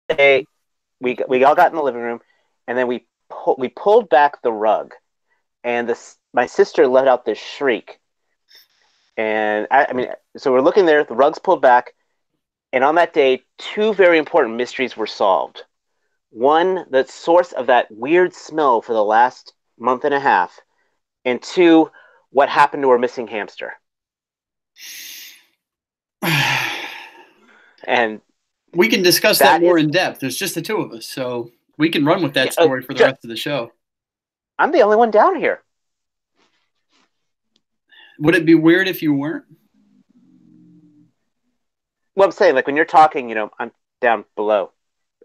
day, we all got in the living room, and then we pulled back the rug, and my sister let out this shriek, and I mean, so we're looking there, the rug's pulled back, and on that day, two very important mysteries were solved. One, the source of that weird smell for the last month and a half, and two, what happened to our missing hamster. And we can discuss that more in depth. There's just the two of us, so we can run with that story for the rest of the show. I'm the only one down here. Would it be weird if you weren't? Well, I'm saying, like, when you're talking, I'm down below.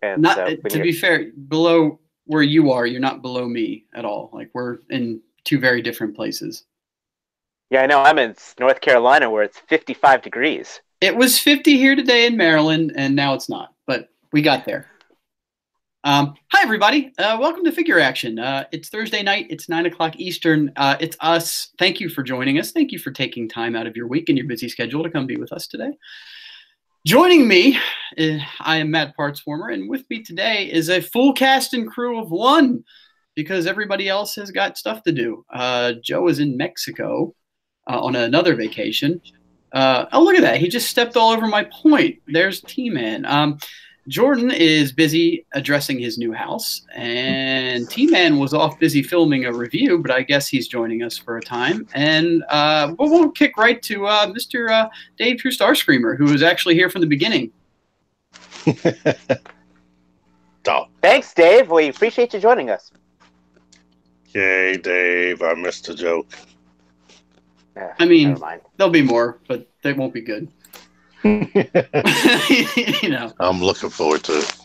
And not so to be fair, below where you are, you're not below me at all. Like, we're in two very different places. Yeah, I know. I'm in North Carolina where it's 55 degrees. It was 50 here today in Maryland, and now it's not. But we got there. Hi, everybody. Welcome to Figure Action. It's Thursday night. It's 9 o'clock Eastern. It's us. Thank you for joining us. Thank you for taking time out of your week and your busy schedule to come be with us today. Joining me, I am Matt Partsformer, and with me today is a full cast and crew of one, because everybody else has got stuff to do. Joe is in Mexico on another vacation. Oh, look at that. He just stepped all over my point. There's T-Man. Jordan is busy addressing his new house, and T-Man was off busy filming a review, but I guess he's joining us for a time. And we'll kick right to Mr. Dave True Starscreamer, who was actually here from the beginning. Thanks, Dave. We appreciate you joining us. Yay, Dave. I missed a joke. I mean, there'll be more, but they won't be good. I'm looking forward to it.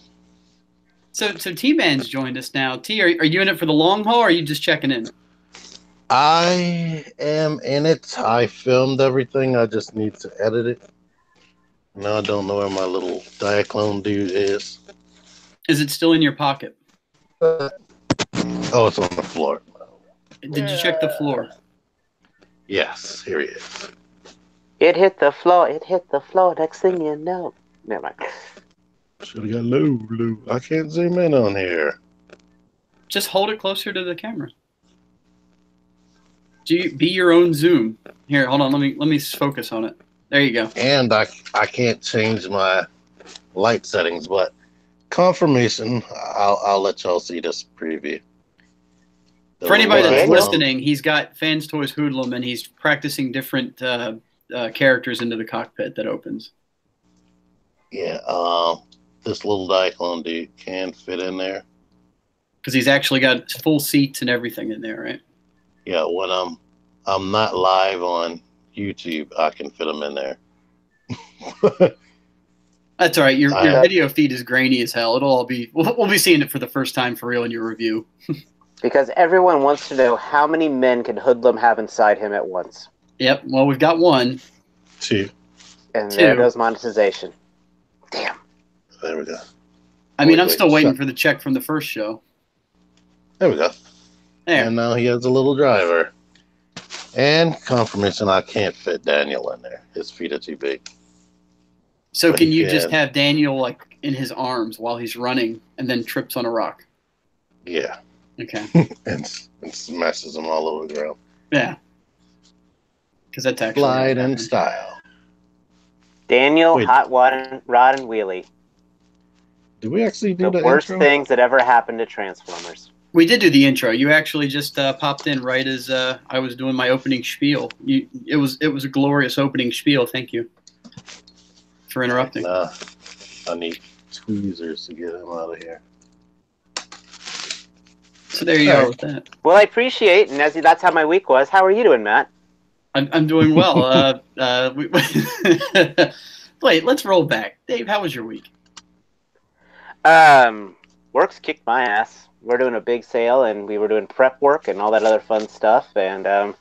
So T-Man's joined us now. T, are you in it for the long haul, or are you just checking in? I am in it. I filmed everything. I just need to edit it. Now I don't know where my little Diaclone dude is. Is it still in your pocket? Oh, it's on the floor. Did you check the floor? Yes, here he is. It hit the floor. It hit the floor. Next thing you know. Never mind. Should have got low. I can't zoom in on here. Just hold it closer to the camera. Be your own zoom. Here, hold on. Let me focus on it. There you go. And I can't change my light settings, but confirmation. I'll let y'all see this preview. For anybody that's listening, he's got Fans Toys Hoodlum, and he's practicing different characters into the cockpit that opens. Yeah, this little Diaclone dude can fit in there. Because he's actually got full seats and everything in there, right? Yeah, when I'm not live on YouTube, I can fit them in there. That's all right. Your video feed is grainy as hell. We'll be seeing it for the first time for real in your review. Because everyone wants to know how many men can Hoodlum have inside him at once. Yep. Well, we've got one. Two. And there goes monetization. Damn. There we go. I mean, I'm still waiting for the check from the first show. There we go. There. And now he has a little driver. And confirmation I can't fit Daniel in there. His feet are too big. So can you just have Daniel like in his arms while he's running and then trips on a rock? Yeah. Okay. and smashes him all over the ground. Yeah. Because that's actually Slide in style. Daniel, Hot Rod and Wheelie. Did we actually do the worst intro? things that ever happened to Transformers? We did do the intro. You actually just popped in right as I was doing my opening spiel. It was a glorious opening spiel. Thank you for interrupting. I need tweezers to get him out of here. So there you are with that. Well, I appreciate, and that's how my week was. How are you doing, Matt? I'm doing well. Wait, let's roll back. Dave, how was your week? Work's kicked my ass. We're doing a big sale, and we were doing prep work and all that other fun stuff. And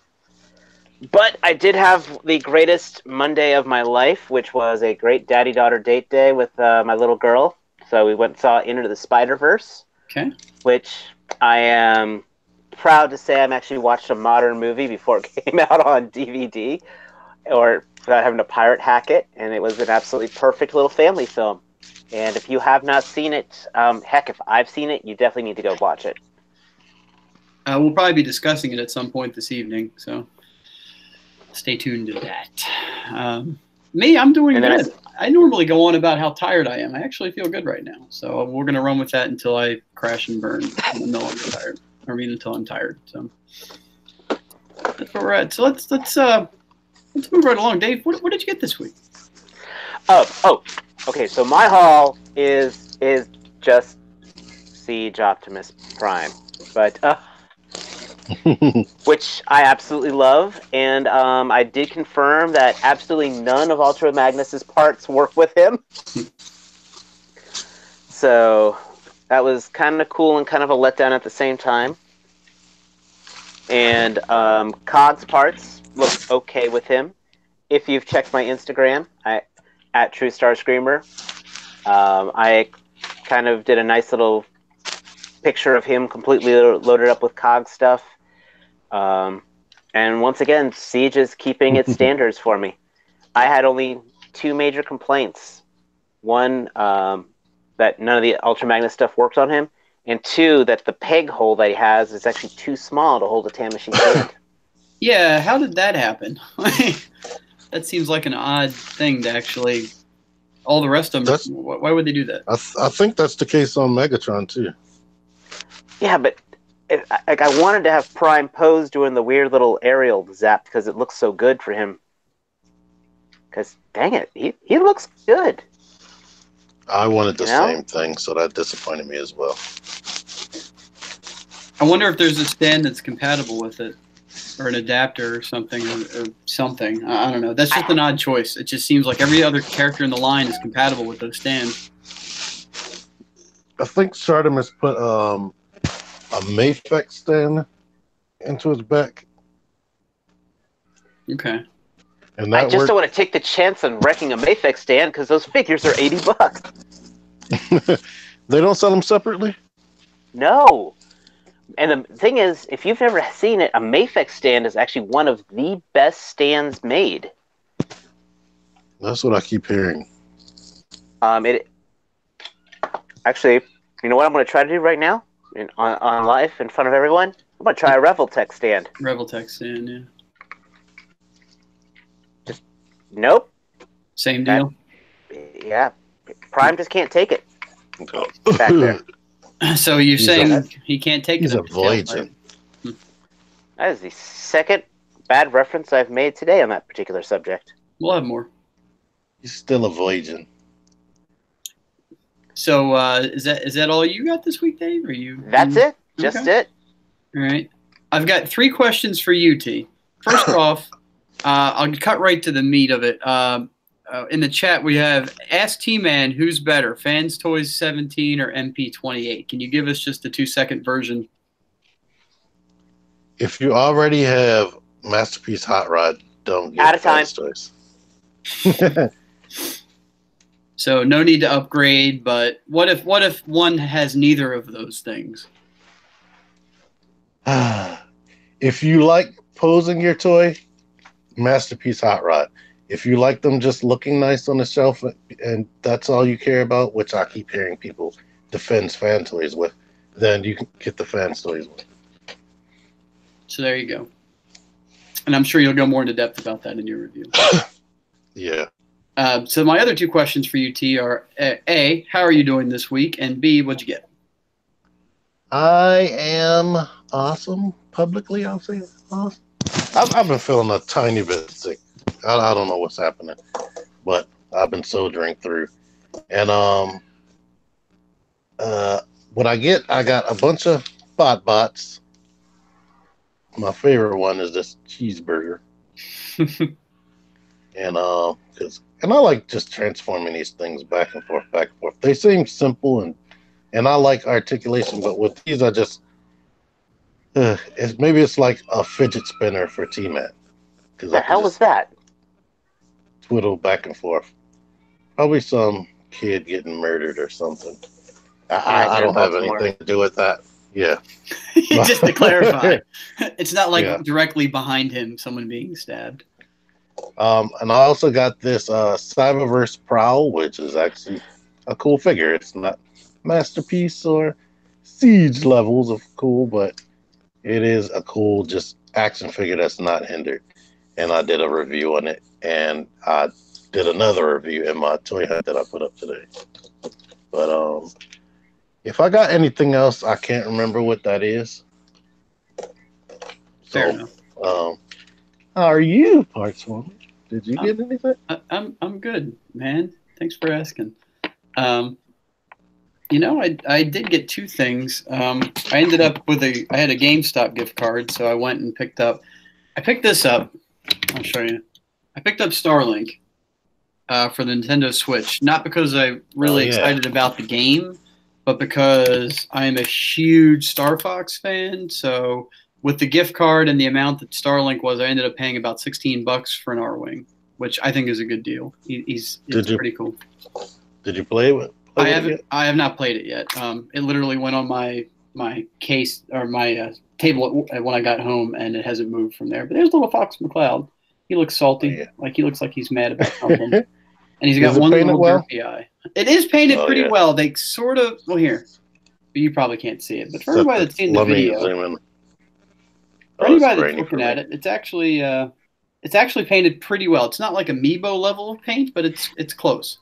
but I did have the greatest Monday of my life, which was a great daddy-daughter date day with my little girl. So we went and saw Into the Spider-Verse. Okay. Which I am proud to say I'm actually watched a modern movie before it came out on DVD, or without having to pirate hack it, and it was an absolutely perfect little family film. And if you have not seen it, heck, if I've seen it, you definitely need to go watch it. We'll probably be discussing it at some point this evening, so stay tuned to that. Me, I'm doing good. I normally go on about how tired I am. I actually feel good right now, so we're going to run with that until I crash and burn. I'm no longer tired. I mean, until I'm tired. So that's where we're at. So let's move right along. Dave, what did you get this week? Okay. So my haul is just Siege Optimus Prime, but which I absolutely love, and I did confirm that absolutely none of Ultra Magnus's parts work with him. So that was kind of cool and kind of a letdown at the same time. And Cog's parts look okay with him. If you've checked my Instagram, at True Star Screamer, I kind of did a nice little picture of him completely loaded up with Cog stuff. And once again, Siege is keeping its standards for me. I had only 2 major complaints. One, that none of the Ultra Magnus stuff worked on him, and 2, that the peg hole that he has is actually too small to hold a Tamashii stand. Yeah, how did that happen? That seems like an odd thing to actually. All the rest of them, why would they do that? I think that's the case on Megatron too. Yeah, but I wanted to have Prime pose doing the weird little aerial zap because it looks so good for him. Because dang it, he looks good. I wanted the same thing, so that disappointed me as well. I wonder if there's a stand that's compatible with it, or an adapter or something, or something. I don't know. That's just an odd choice. It just seems like every other character in the line is compatible with those stands. I think Sardimus put a Mafex stand into his back. Okay. And that I just don't want to take the chance on wrecking a Mafex stand because those figures are $80. They don't sell them separately? No. And the thing is, if you've never seen it, a Mafex stand is actually one of the best stands made. That's what I keep hearing. Actually, you know what I'm going to try to do right now? On live, in front of everyone? I'm going to try a Revoltech stand. Revoltech stand, yeah. Nope. Same deal. Yeah. Prime just can't take it. Back there. So you're saying he can't take it? He's a Voyager. That is the second bad reference I've made today on that particular subject. We'll have more. He's still a Voyager. So is that all you got this week, Dave? Or you? That's it. Just it. All right. I've got 3 questions for you, T. First off, I'll cut right to the meat of it. In the chat, we have Ask T-Man, who's better, Fans Toys 17 or MP28? Can you give us just a 2-second version? If you already have Masterpiece Hot Rod, don't get Out of time. Fans Toys. So no need to upgrade, but what if one has neither of those things? If you like posing your toy, Masterpiece Hot Rod. If you like them just looking nice on the shelf and that's all you care about, which I keep hearing people defend fan toys with, then you can get the fan toys with. So there you go. And I'm sure you'll go more into depth about that in your review. Yeah. So my other 2 questions for you, T, are A, how are you doing this week? And B, what'd you get? I am awesome. Publicly, I'll say awesome. I've been feeling a tiny bit sick. I don't know what's happening, but I've been soldiering through. And what I got a bunch of bots. My favorite one is this cheeseburger. And I like just transforming these things back and forth. They seem simple and I like articulation, but with these I just maybe it's like a fidget spinner for T-Man. The hell was that? Twiddle back and forth. Probably some kid getting murdered or something. I don't have anything to do with that. Yeah. Just to clarify, it's not like directly behind him someone being stabbed. And I also got this Cyberverse Prowl, which is actually a cool figure. It's not masterpiece or siege levels of cool, but it is a cool just action figure that's not hindered. And I did a review on it, and I did another review in my toy hunt that I put up today. But if I got anything else, I can't remember what that is. Fair So, enough. how are you, Partsformer? Did you get anything? I'm good, man. Thanks for asking. You know, I did get two things. I ended up with I had a GameStop gift card, so I went and I picked this up. I'll show you. I picked up Starlink for the Nintendo Switch, not because I'm really excited about the game, but because I am a huge Star Fox fan. So with the gift card and the amount that Starlink was, I ended up paying about $16 for an R-Wing, which I think is a good deal. It's pretty cool. Did you play with? I have not played it yet. It literally went on my case or my table when I got home, and it hasn't moved from there. But there's little Fox McCloud. He looks salty. Like he looks like he's mad about something. And he's got one little derpy eye. It is painted pretty well. They sort of here. But you probably can't see it. But for anybody that's seen the video, for anybody that's looking at it, it's actually painted pretty well. It's not like Amiibo level of paint, but it's close.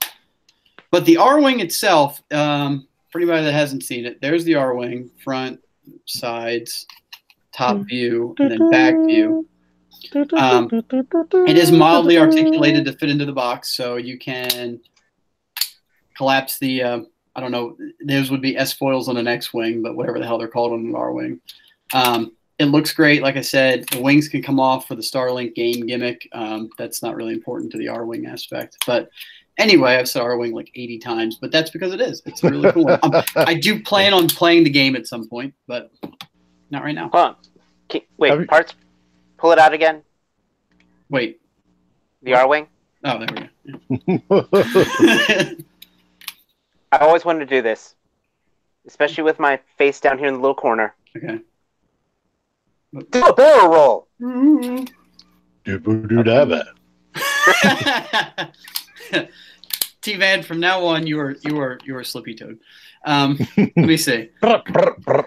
But the R-Wing itself, for anybody that hasn't seen it, there's the R-Wing, front, sides, top view, and then back view. It is mildly articulated to fit into the box, so you can collapse the, I don't know, those would be S-foils on an X-Wing, but whatever the hell they're called on an R-Wing. It looks great. Like I said, the wings can come off for the Starlink game gimmick. That's not really important to the R-Wing aspect, but anyway, I've said R-Wing like 80 times, but that's because it is. It's really cool. I do plan on playing the game at some point, but not right now. Hold on. Wait, Parts, pull it out again. Wait. The R-Wing? Oh, there we go. I always wanted to do this, especially with my face down here in the little corner. Okay. Do a barrel roll. T-Van, from now on, you are Slippy Toad. Let me see. The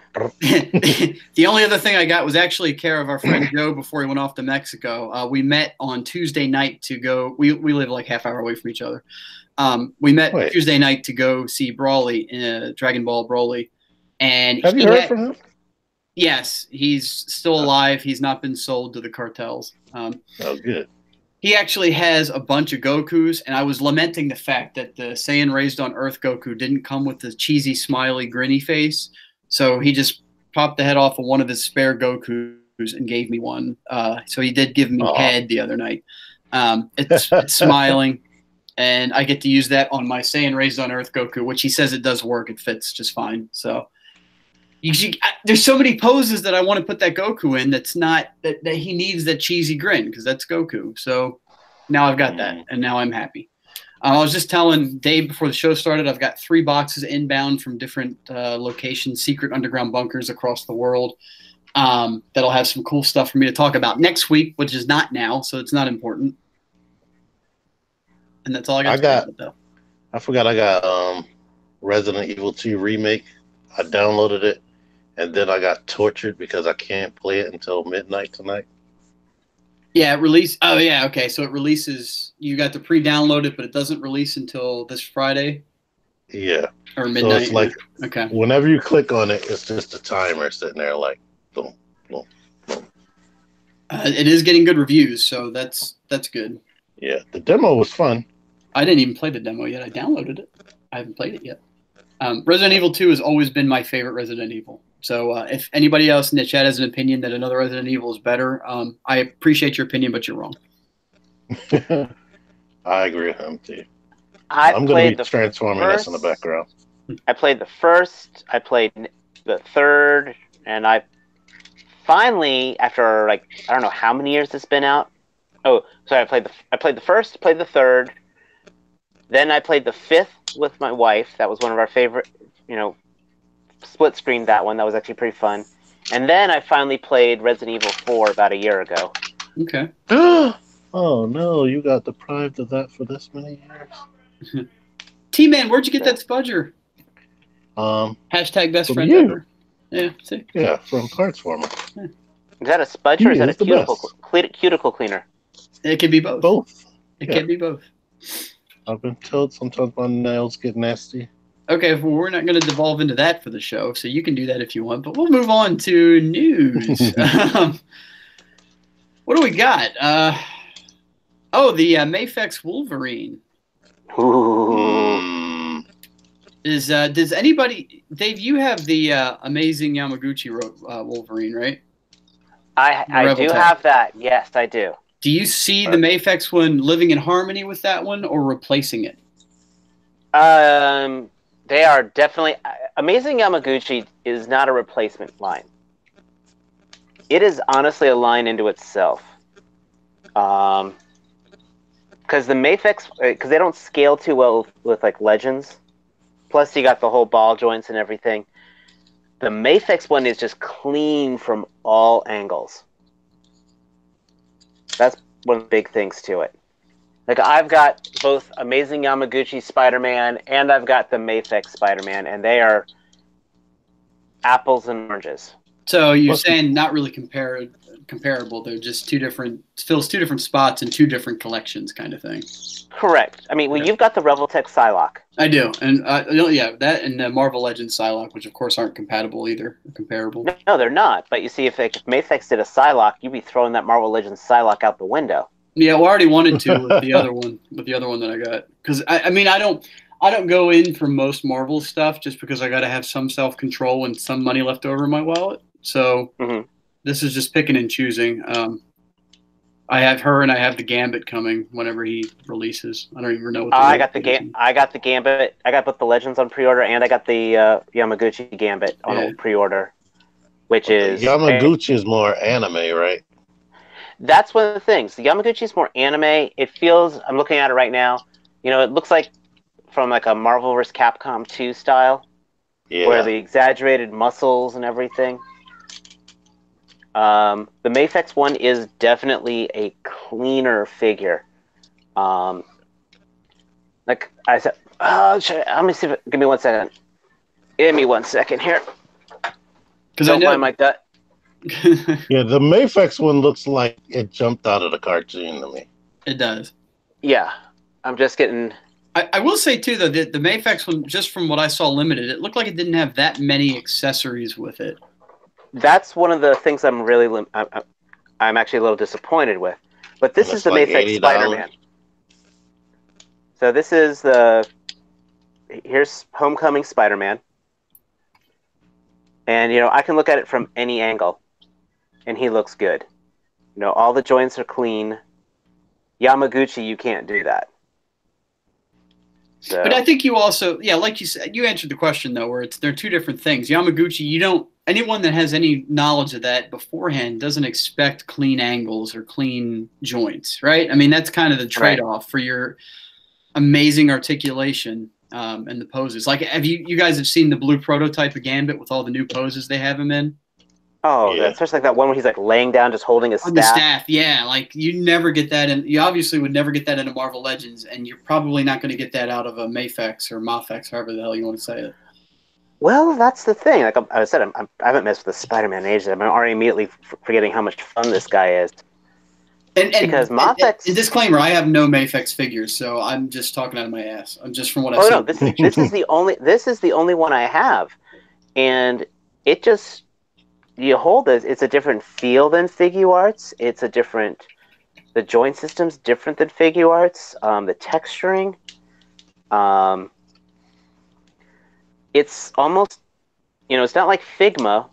only other thing I got was actually care of our friend Joe before he went off to Mexico. We met on Tuesday night to go. We live like half hour away from each other. We met Tuesday night to go see Broly, Dragon Ball Broly. And have you heard from him? Yes, he's still alive. He's not been sold to the cartels. Oh, good. He actually has a bunch of Gokus, and I was lamenting the fact that the Saiyan Raised on Earth Goku didn't come with the cheesy, smiley, grinny face. So he just popped the head off of one of his spare Gokus and gave me one. So he did give me head the other night. It's smiling, and I get to use that on my Saiyan Raised on Earth Goku, which he says it does work. It fits just fine. So there's so many poses that I want to put that Goku in that's not that he needs that cheesy grin because that's Goku. So now I've got that, and now I'm happy. I was just telling Dave before the show started, I've got 3 boxes inbound from different locations, secret underground bunkers across the world that'll have some cool stuff for me to talk about next week, which is not now, so it's not important. And that's all I got. I forgot I got Resident Evil 2 Remake. I downloaded it. And then I got tortured because I can't play it until midnight tonight. Yeah, it released. Oh, yeah. Okay. So it releases. You got to pre-download it, but it doesn't release until this Friday. Yeah. Or midnight. So it's like, okay. Whenever you click on it, it's just a timer sitting there like, boom, boom, boom. It is getting good reviews, so that's good. Yeah. The demo was fun. I didn't even play the demo yet. I downloaded it. I haven't played it yet. Resident Evil 2 has always been my favorite Resident Evil. So if anybody else in the chat has an opinion that another Resident Evil is better, I appreciate your opinion, but you're wrong. I agree with him too. I'm going to be transforming this in the background. I played the first, I played the third, and I finally, after like I don't know how many years it's been out. Oh, sorry, I played the first, played the third, then I played the fifth with my wife. That was one of our favorite, split screen that one. That was actually pretty fun. And then I finally played Resident Evil 4 about a year ago. Okay. Oh no, you got deprived of that for this many years. T-Man, where'd you get that spudger? Hashtag best friend ever. Yeah, see? Yeah, from Partsformer. Yeah. Is that a spudger or is that a cuticle cleaner? It can be both. Both. It can be both. I've been told sometimes my nails get nasty. Okay, well, we're not going to devolve into that for the show, so you can do that if you want. But we'll move on to news. What do we got? The Mafex Wolverine. Ooh. Does anybody, Dave? You have the amazing Yamaguchi Wolverine, right? I do have that. Yes, I do. Do you see the Mafex one living in harmony with that one, or replacing it? They are definitely Amazing Yamaguchi is not a replacement line. It is honestly a line into itself. Because the Mafex, because they don't scale too well with like Legends. Plus, you got the whole ball joints and everything. The Mafex one is just clean from all angles. That's one of the big things to it. Like, I've got both Amazing Yamaguchi Spider-Man and I've got the Mafex Spider-Man, and they are apples and oranges. So you're saying not really comparable. They're just fills two different spots in two different collections kind of thing. Correct. I mean, well, you've got the Revoltech Psylocke. I do. And that and the Marvel Legends Psylocke, which of course aren't compatible either, or comparable. No, they're not. But you see, if Mafex did a Psylocke, you'd be throwing that Marvel Legends Psylocke out the window. Yeah, well, I already wanted to with the other one, that I got. Because I mean, I don't go in for most Marvel stuff just because I got to have some self-control and some money left over in my wallet. So This is just picking and choosing. I have her and I have the Gambit coming whenever he releases. I don't even know what. I got the Gambit. I got both the Legends on pre-order, and I got the Yamaguchi Gambit on pre-order, which is Yamaguchi is more anime, right? That's one of the things. The Yamaguchi is more anime. It feels. I'm looking at it right now. You know, it looks like from like a Marvel vs. Capcom 2 style, where the exaggerated muscles and everything. The Mafex one is definitely a cleaner figure. Like I said, let me see. Give me 1 second. Give me 1 second here. Because I know mind my gut. Yeah, the Mafex one looks like it jumped out of the cartoon to me. It does. Yeah, I'm just getting. I will say too though that the Mafex one, just from what I saw limited, it looked like it didn't have that many accessories with it. That's one of the things I'm really I'm actually a little disappointed with. But this is the Mafex Spider-Man. So this is here's Homecoming Spider-Man. And, you know, I can look at it from any angle. And he looks good. You know, all the joints are clean. Yamaguchi, you can't do that. So. But I think you also, like you said, you answered the question though, where they're two different things. Yamaguchi, anyone that has any knowledge of that beforehand doesn't expect clean angles or clean joints, right? I mean, that's kind of the trade-off for your amazing articulation and the poses. Like, you guys have seen the blue prototype of Gambit with all the new poses they have him in? Oh, yeah. Especially like that one where he's like laying down, just holding his staff. The staff, yeah. Like, you never get that, and you obviously would never get that into Marvel Legends, and you're probably not going to get that out of a Mafex or Mafex, however the hell you want to say it. Well, that's the thing. Like I said, I haven't messed with the Spider-Man in ages. I'm already immediately forgetting how much fun this guy is. Because Mafex. Disclaimer: I have no Mafex figures, so I'm just talking out of my ass. I'm just from what I've seen. No, this is the only one I have, and it just. You hold it, it's a different feel than Figuarts. The joint system's different than Figuarts. The texturing. It's almost, it's not like Figma.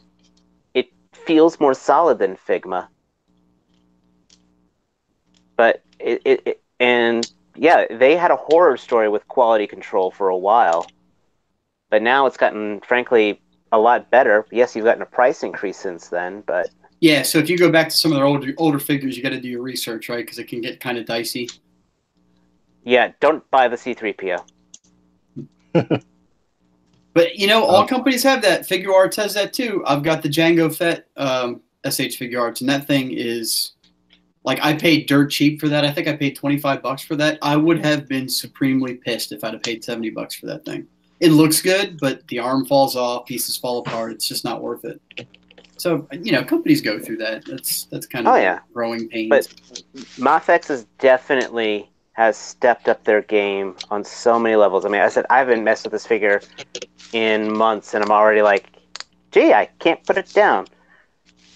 It feels more solid than Figma. But they had a horror story with quality control for a while. But now it's gotten, frankly, a lot better. Yes, you've gotten a price increase since then, but yeah. So if you go back to some of their older figures, you got to do your research, right? Because it can get kind of dicey. Yeah, don't buy the C-3PO. But all companies have that. Figuarts has that too. I've got the Jango Fett SH Figuarts, and that thing is Like, I paid dirt cheap for that. I think I paid $25 for that. I would have been supremely pissed if I'd have paid $70 for that thing. It looks good, but the arm falls off, pieces fall apart. It's just not worth it. So, companies go through that. That's kind of growing pains. But Mafex is definitely has stepped up their game on so many levels. I mean, I said I haven't messed with this figure in months, and I'm already like, gee, I can't put it down.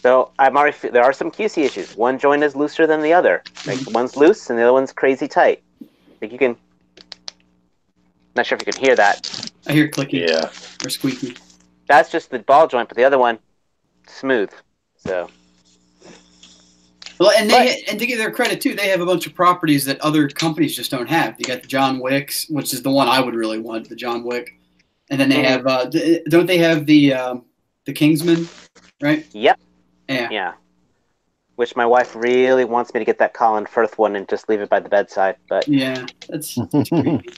So there are some QC issues. One joint is looser than the other. Like one's loose and the other one's crazy tight. Like you can. Not sure if you can hear that. I hear clicking. Yeah. Or squeaky. That's just the ball joint, but the other one, smooth. So. Well, and to give their credit too, they have a bunch of properties that other companies just don't have. You got the John Wicks, which is the one I would really want, the John Wick, and then they have. Don't they have the Kingsman, right? Yep. Yeah. Yeah. Which my wife really wants me to get that Colin Firth one and just leave it by the bedside, but yeah, that's creepy.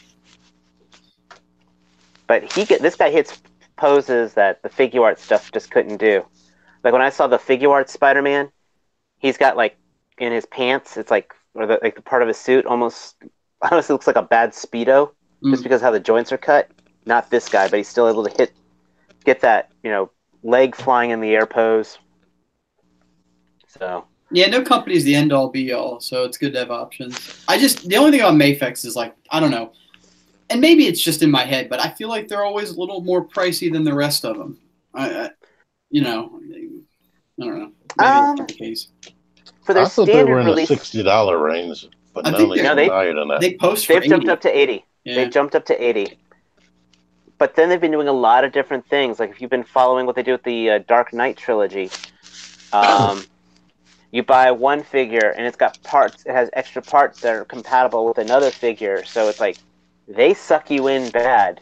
But this guy hits poses that the figure art stuff just couldn't do. Like when I saw the figure art Spider-Man, he's got like in his pants, it's like the part of his suit honestly looks like a bad Speedo, just because of how the joints are cut. Not this guy, but he's still able to get that leg flying in the air pose. So yeah, no company's the end all be all, so it's good to have options. The only thing about Mafex is like, I don't know, and maybe it's just in my head, but I feel like they're always a little more pricey than the rest of them. I don't know. Maybe that's not the case. For their I thought they were in release, the $60 range, but I now think they're higher than that. They've jumped up to 80. Yeah. They've jumped up to 80. But then they've been doing a lot of different things. Like if you've been following what they do with the Dark Knight trilogy, you buy one figure and it's got parts. It has extra parts that are compatible with another figure. So it's like they suck you in bad.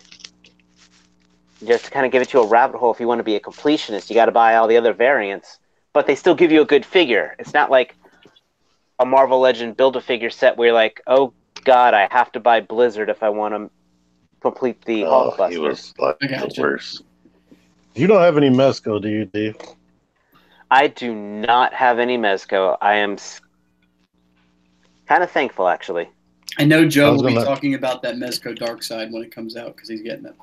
Just to kind of give it you a rabbit hole. If you want to be a completionist, you got to buy all the other variants. But they still give you a good figure. It's not like a Marvel Legend Build-A-Figure set where you're like, oh God, I have to buy Blizzard if I want to complete the Hulkbuster. He was like the worst. You don't have any Mezco, do you, Dave? I do not have any Mezco. I am kind of thankful, actually. I know Joe will be talking about that Mezco Dark Side when it comes out because he's getting it.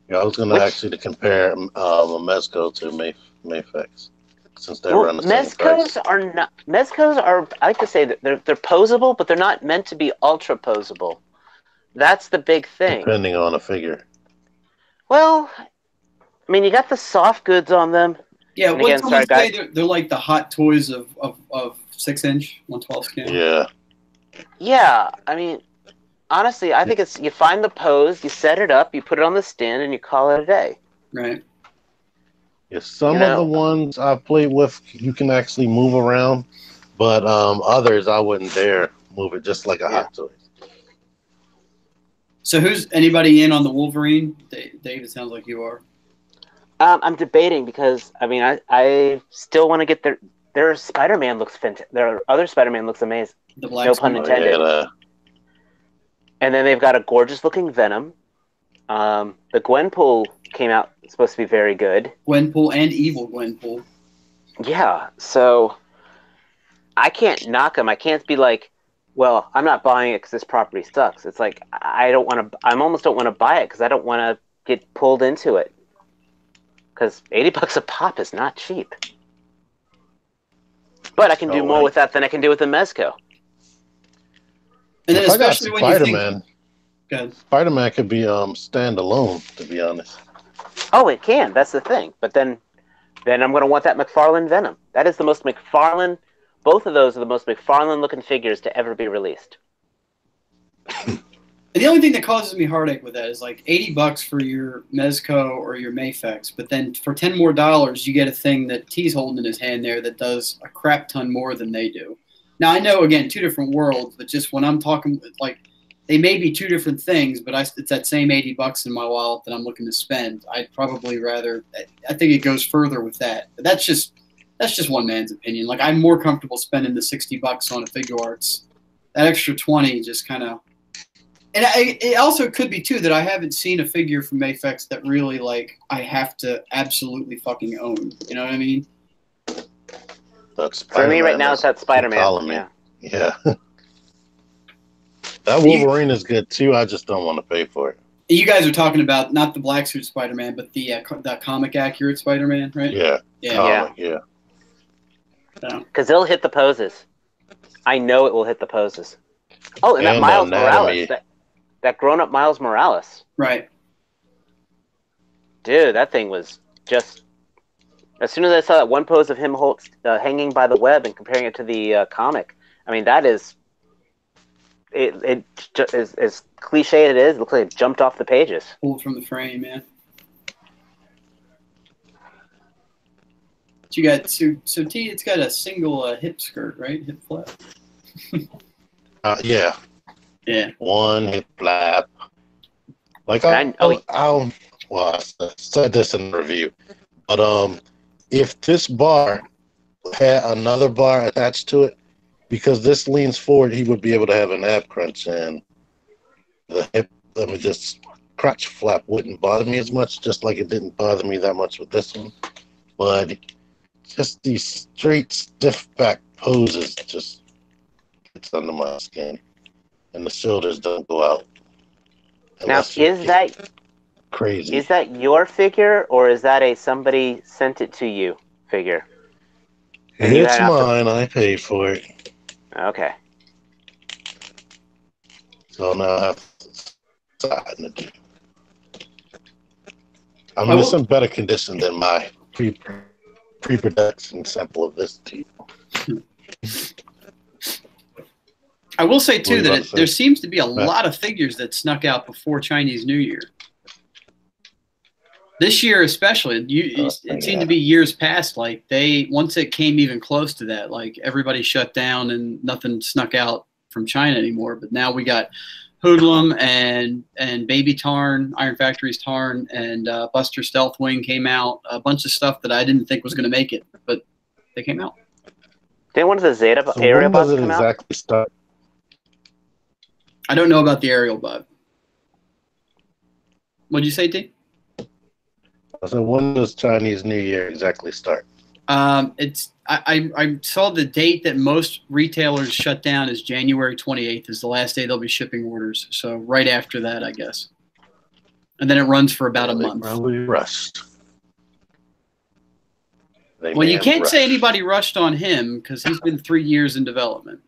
Yeah, I was going to actually compare a Mezco to Mafex since they're around the same price. Mezcos are, I like to say that they're posable, but they're not meant to be ultra posable. That's the big thing. Depending on a figure. Well, I mean, you got the soft goods on them. Yeah, they're like the Hot Toys of 6-inch, 1/12 scale. Yeah. Yeah, I mean, honestly, I think it's you find the pose, you set it up, you put it on the stand, and you call it a day. Right. Yeah, some of the ones I've played with, you can actually move around, but others I wouldn't dare move it just like a Hot Toy. So who's anybody in on the Wolverine? Dave, it sounds like you are. I'm debating because I mean I still want to get their Spider-Man looks fantastic. Their other Spider-Man looks amazing. The black no pun intended. And then they've got a gorgeous looking Venom. The Gwenpool came out supposed to be very good. Gwenpool and evil Gwenpool. Yeah, so I can't knock them. I can't be like, well, I'm not buying it because this property sucks. It's like I almost don't want to buy it because I don't want to get pulled into it. Because $80 a pop is not cheap. But I can do more with that than I can do with the Mezco. And then especially when Spider-Man, Spider-Man could be standalone, to be honest. Oh, it can. That's the thing. But then I'm going to want that McFarlane Venom. That is the most McFarlane. Both of those are the most McFarlane-looking figures to ever be released. And the only thing that causes me heartache with that is like $80 for your Mezco or your Mafex, but then for $10 more, you get a thing that T's holding in his hand there that does a crap ton more than they do. Now I know again 2 different worlds, but just when I'm talking like they may be 2 different things, but it's that same $80 in my wallet that I'm looking to spend. I'd probably rather. I think it goes further with that, but that's just one man's opinion. Like I'm more comfortable spending the $60 on a figure arts. That extra 20 just kind of. And it also could be, too, that I haven't seen a figure from Mafex that really, like, I have to absolutely fucking own. You know what I mean? That's For me right Spider-Man. now, it's that Spider-Man. Yeah. Yeah. Yeah. That Wolverine is good too. I just don't want to pay for it. You guys are talking about not the black suit Spider-Man, but the comic accurate Spider-Man, right? Yeah. Yeah. Comic, yeah. Because it'll hit the poses. I know it will hit the poses. Oh, and that Miles anatomy. Morales, that grown-up Miles Morales. Right. Dude, that thing was just... As soon as I saw that one pose of him hanging by the web and comparing it to the comic, I mean, that is... It is as cliche as it is. It looks like it jumped off the pages. Pulled from the frame, yeah. You got so T. It's got a single hip skirt, right? Hip flap. Yeah. Yeah. One hip flap. Like I said this in the review, but if this bar had another bar attached to it, because this leans forward, he would be able to have an ab crunch, and the hip, just crotch flap wouldn't bother me as much, just like it didn't bother me that much with this one. But just these straight, stiff back poses just gets under my skin, and the shoulders don't go out. Now, is that crazy? Is that your figure, or is that a somebody sent it to you figure? And it's mine. I paid for it. Okay. So now I have to decide. I mean, it's in better condition than my pre-production sample of this team. I will say, too, that there seems to be a lot of figures that snuck out before Chinese New Year. This year especially, it seemed to be years past. Like once it came even close to that, like everybody shut down and nothing snuck out from China anymore. But now we got Hoodlum and Baby Tarn, Iron Factory's Tarn, and Buster Stealthwing came out. A bunch of stuff that I didn't think was going to make it, but they came out. Didn't one of the Zeta aerial bots come out? Exactly start? I don't know about the aerial bot. What'd you say, T? So when does Chinese New Year exactly start? I saw the date that most retailers shut down is January 28th is the last day they'll be shipping orders. So right after that, I guess. And then it runs for about a month. Probably rushed. Well, you can't say anybody rushed on him because he's been 3 years in development.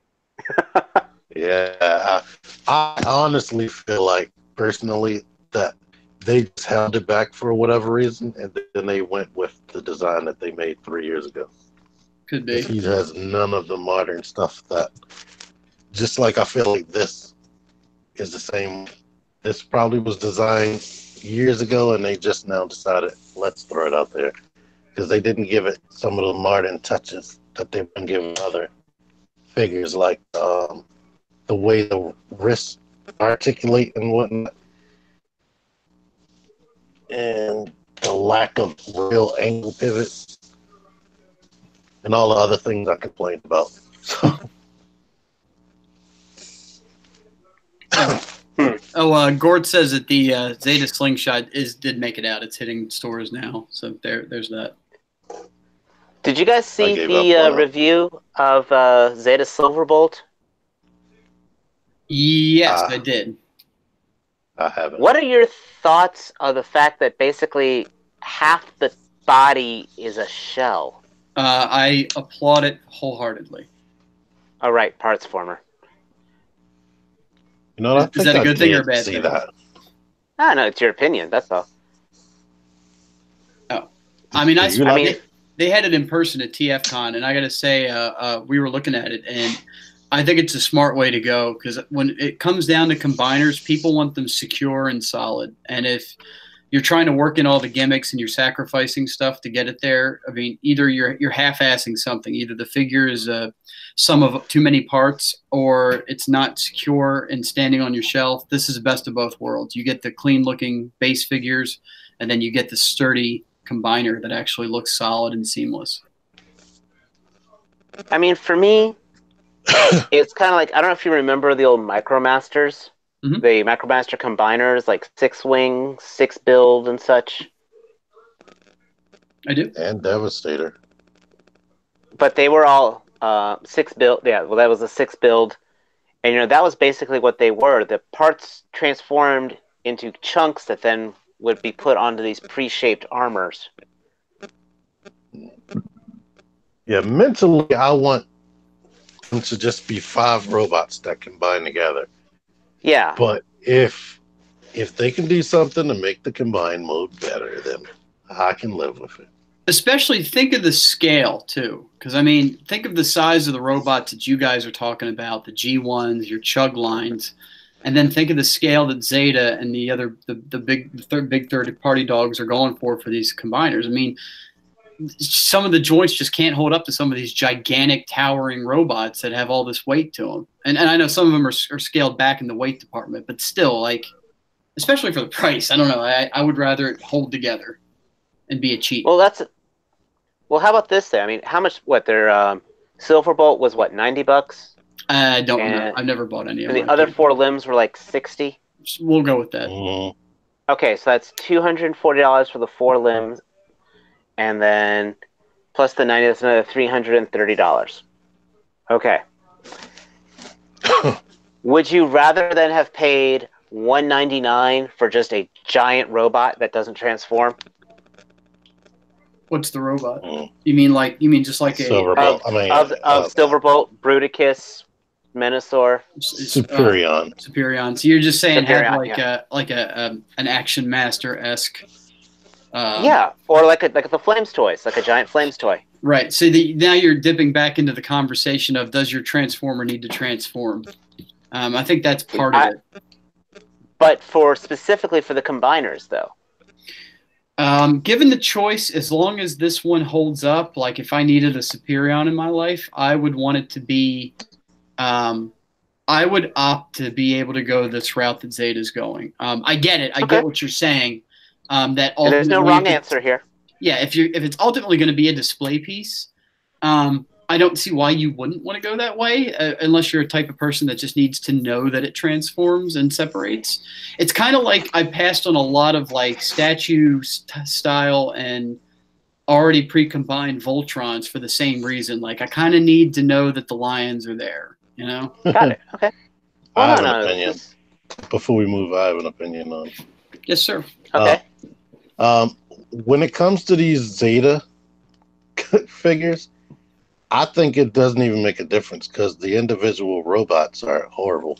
Yeah, I honestly feel like personally that they just held it back for whatever reason, and then they went with the design that they made 3 years ago. Could be. He has none of the modern stuff that, just like I feel like this is the same. This probably was designed years ago, and they just now decided, let's throw it out there. Because they didn't give it some of the modern touches that they've been giving other figures, like the way the wrists articulate and whatnot. And the lack of real angle pivots and all the other things I complained about. Gord says that the Zeta Slingshot did make it out. It's hitting stores now, so there's that. Did you guys see the review of Zeta Silverbolt? Yes, I did. I haven't. What are your thoughts of the fact that basically half the body is a shell? I applaud it wholeheartedly. All right, Partsformer. You know, is that a good thing or a bad thing? Ah, no, it's your opinion. That's all. Oh, I mean, they had it in person at TFCon, and I got to say, we were looking at it, and I think it's a smart way to go because when it comes down to combiners, people want them secure and solid. And if you're trying to work in all the gimmicks and you're sacrificing stuff to get it there, I mean, either you're half-assing something. Either the figure is sum of too many parts, or it's not secure and standing on your shelf. This is the best of both worlds. You get the clean-looking base figures, and then you get the sturdy combiner that actually looks solid and seamless. I mean, for me, it's kind of like, I don't know if you remember the old Micromasters, the Micromaster combiners, like 6 wing, 6 build, and such. I do. And Devastator. but they were all 6 build. Yeah, well, that was a 6 build, and that was basically what they were. The parts transformed into chunks that then would be put onto these pre-shaped armors. Yeah, mentally, I want them to just be 5 robots that combine together. Yeah, but if they can do something to make the combined mode better, then I can live with it. Especially think of the scale too, because I mean, think of the size of the robots that you guys are talking about, the G1s, your chug lines, and then think of the scale that Zeta and the big third party dogs are going for these combiners. I mean, some of the joints just can't hold up to some of these gigantic towering robots that have all this weight to them. And I know some of them are scaled back in the weight department, but still, like, especially for the price, I don't know. I would rather it hold together and be a cheap. well, how about this then? I mean, how much? What their Silverbolt was? What, $90? I don't know. I've never bought any of And them. the other 4 limbs were like $60. We'll go with that. Mm-hmm. Okay, so that's $240 for the 4 limbs, and then plus the 90, that's another $330. Okay. Would you rather than have paid $199 for just a giant robot that doesn't transform? What's the robot? Mm. You mean just like Silverbolt? Of Silverbolt, Bruticus, Menasor, Superion. Superion. So you're just saying Superion, have like an Action Master esque. Yeah, or like the Flames toys, like a giant Flames toy. Right. So now you're dipping back into the conversation of does your Transformer need to transform? I think that's part of it. But specifically for the combiners, though. Given the choice, as long as this one holds up, like if I needed a Superion in my life, I would want it to be, I would opt to be able to go this route that Zeta's going. I get it. I get what you're saying. That there's no wrong answer here. Yeah, if it's ultimately going to be a display piece, I don't see why you wouldn't want to go that way, unless you're a type of person that just needs to know that it transforms and separates. It's kind of like I passed on a lot of like statue style and already pre-combined Voltrons for the same reason. Like I kind of need to know that the lions are there, you know? Got it. Okay. I have an opinion. Before we move, I have an opinion on. Yes, sir. Okay. When it comes to these Zeta figures, I think it doesn't even make a difference because the individual robots are horrible.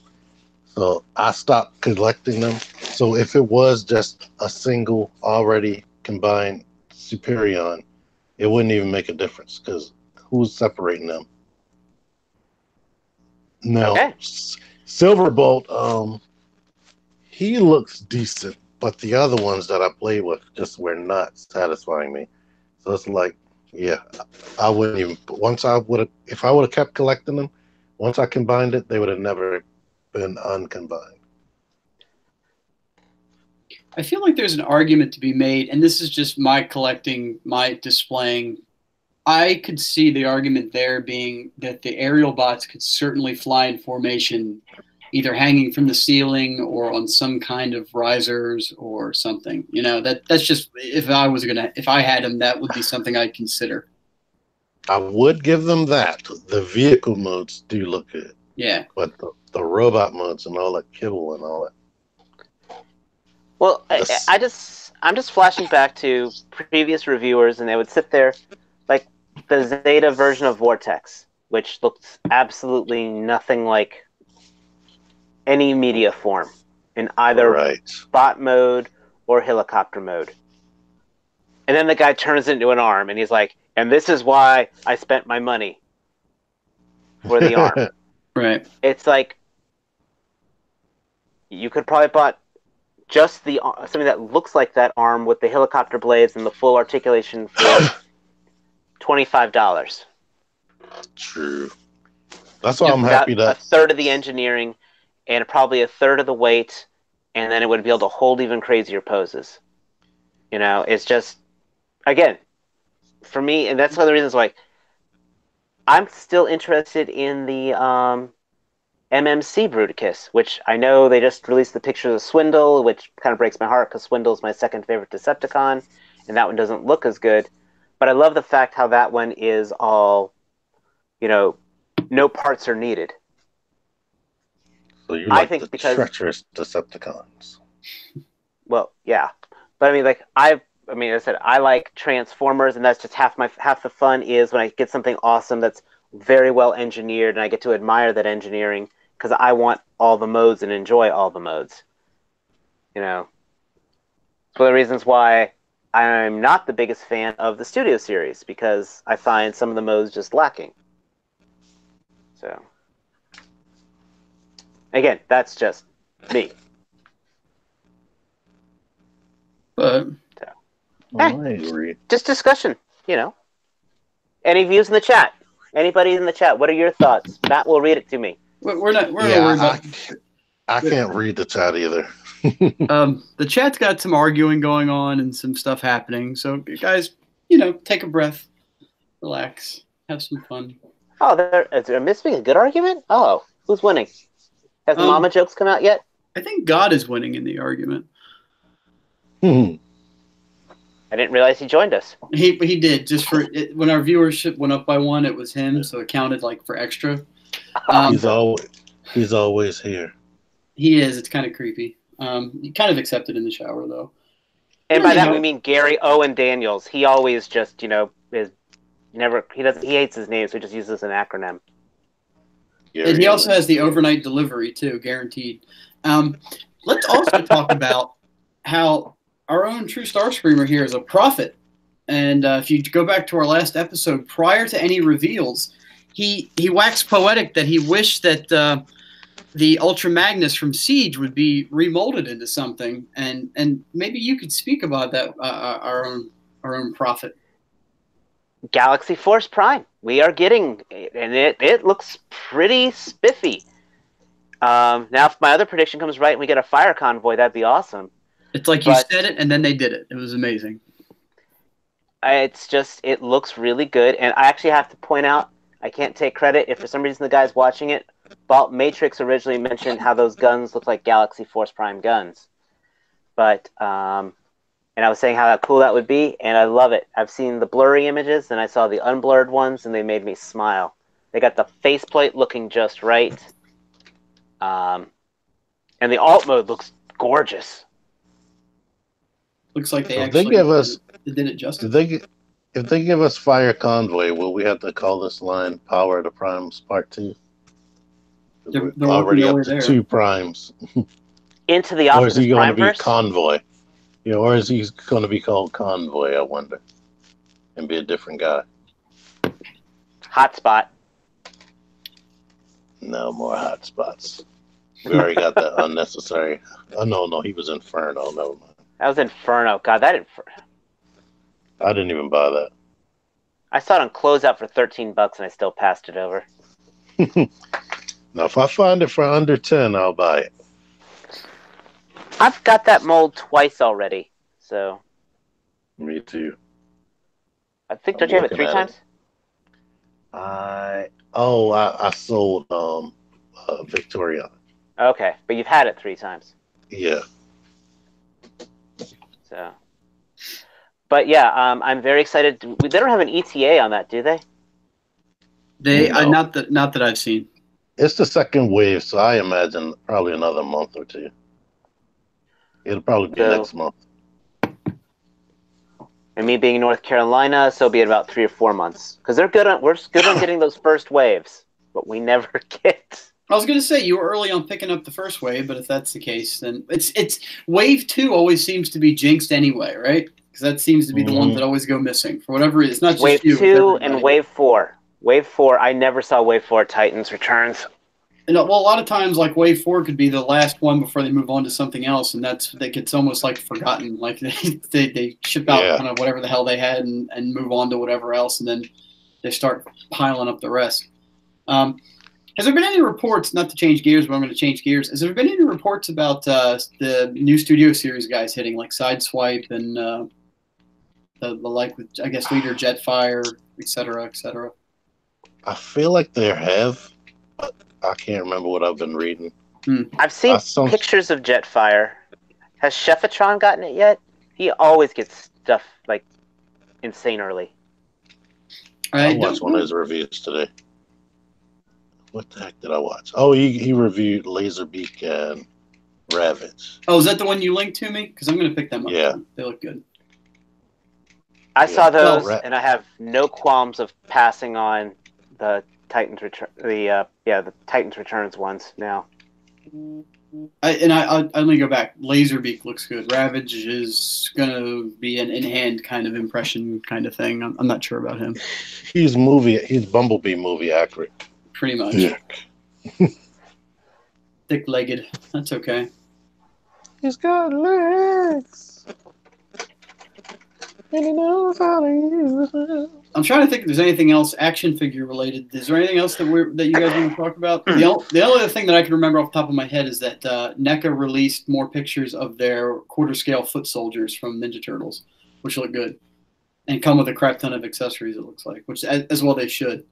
So I stopped collecting them. So if it was just a single already combined Superion, it wouldn't even make a difference because who's separating them? No. Okay. Silverbolt, he looks decent, but the other ones that I played with just were not satisfying me. So it's like, yeah, I wouldn't even. If I would have kept collecting them, once I combined it, they would have never been uncombined. I feel like there's an argument to be made, and this is just my collecting, my displaying. I could see the argument there being that the aerial bots could certainly fly in formation, either hanging from the ceiling or on some kind of risers or something. You know, that's just if I had them, that would be something I'd consider. I would give them that. The vehicle modes do look good. Yeah. But the robot modes and all that kibble and all that. Well, I'm just flashing back to previous reviewers, and they would sit there like the Zeta version of Vortex, which looked absolutely nothing like any media form in either bot mode or helicopter mode. And then the guy turns into an arm, and he's like, and this is why I spent my money for the arm. Right. It's like, you could probably bought just something that looks like that arm with the helicopter blades and the full articulation for $25. True. That's why I'm happy that a third of the engineering and probably a third of the weight, and then it would be able to hold even crazier poses. You know, it's just, again, for me, and that's one of the reasons why I'm still interested in the MMC Bruticus, which I know they just released the picture of Swindle, which kind of breaks my heart because Swindle is my second favorite Decepticon, and that one doesn't look as good. But I love the fact how that one is all no parts are needed. So you I like think the because treacherous Decepticons. well, yeah, but I mean, like as I said, I like Transformers, and that's just half the fun is when I get something awesome that's very well engineered, and I get to admire that engineering because I want all the modes and enjoy all the modes. It's one of the reasons why I'm not the biggest fan of the Studio series because I find some of the modes just lacking. So, again, that's just me. But So, I agree. just discussion, Any views in the chat? Anybody in the chat? What are your thoughts? Matt will read it to me. we're not worried about. I can't read the chat either. The chat's got some arguing going on and some stuff happening. So, guys, take a breath, relax, have some fun. Oh, is there missing a good argument? Oh, who's winning? Has the mama jokes come out yet? I think God is winning in the argument. Hmm. I didn't realize he joined us. He did just for it, when our viewership went up by 1, it was him, so it counted like for extra. He's always here. He is. It's kind of creepy. You kind of accept it in the shower though. And by that we mean Gary Owen Daniels. He always just is never he hates his name, so he just uses an acronym. And he also has the overnight delivery too, guaranteed. Let's also talk about how our own True Star Screamer here is a prophet. And if you go back to our last episode, prior to any reveals, he waxed poetic that he wished that the Ultra Magnus from Siege would be remolded into something. And maybe you could speak about that, our own prophet. Galaxy Force Prime. We are getting, and it looks pretty spiffy. Now, if my other prediction comes right and we get a fire convoy, that'd be awesome. It's like you said it, and then they did it. It was amazing. It looks really good. And I actually have to point out, I can't take credit if for some reason the guy's watching it. Balt Matrix originally mentioned how those guns look like Galaxy Force Prime guns. But, and I was saying how cool that would be, and I love it. I've seen the blurry images, and I saw the unblurred ones, and they made me smile. They got the faceplate looking just right. And the alt mode looks gorgeous. Looks like they did it justice. If they give us Fire Convoy, will we have to call this line Power of the Primes Part 2? They're already up to 2 primes. Into the Or is he going to be Primeverse? Convoy? Or is he going to be called Convoy, I wonder? And be a different guy? Hotspot. No more hotspots. We already got that unnecessary. Oh, no, he was Inferno. Never mind. That was Inferno. God, that Inferno. I didn't even buy that. I saw it on closeout for $13 and I still passed it over. Now, if I find it for under 10, I'll buy it. I've got that mold twice already, so. Me too. I think, don't you have it 3 times? I sold Victoria. Okay, but you've had it 3 times. Yeah. So. But yeah, I'm very excited. They don't have an ETA on that, do they? Not that I've seen. It's the second wave, so I imagine probably another month or 2. It'll probably be next month. And me being in North Carolina, so it'll be in about 3 or 4 months. Because we're good on getting those first waves, but we never get. I was going to say you were early on picking up the first wave, but if that's the case, then it's wave 2 always seems to be jinxed anyway, right? Because that seems to be the ones that always go missing for whatever reason. It's not just wave you, 2 and wave 4. Wave 4, I never saw wave 4 Titans Returns. And, well, a lot of times, like wave 4 could be the last one before they move on to something else, and that gets almost like forgotten. Like they ship out kind of whatever the hell they had and move on to whatever else, and then they start piling up the rest. Has there been any reports? Not to change gears, but I'm going to change gears. Has there been any reports about the new Studio Series guys hitting, like Sideswipe and the like with, I guess, Leader Jetfire, et cetera, et cetera? I feel like there have. I can't remember what I've been reading. I've seen pictures of Jetfire. Has Chefatron gotten it yet? He always gets stuff like insane early. I watched one of his reviews today. What the heck did I watch? Oh, he reviewed Laserbeak and Ravage. Oh, is that the one you linked to me? Because I'm going to pick them up. Yeah. Too. They look good. I saw those, well, and I have no qualms of passing on the Titans Return. The Titans Returns ones now. I only go back. Laserbeak looks good. Ravage is going to be an in-hand kind of impression kind of thing. I'm not sure about him. He's Bumblebee movie accurate. Pretty much. Yeah. Thick-legged. That's okay. He's got legs. And he knows how to use them. I'm trying to think if there's anything else action figure related. Is there anything else that you guys want to talk about? The only other thing that I can remember off the top of my head is that NECA released more pictures of their quarter scale foot soldiers from Ninja Turtles, which look good, and come with a crap ton of accessories. It looks like, which as well they should.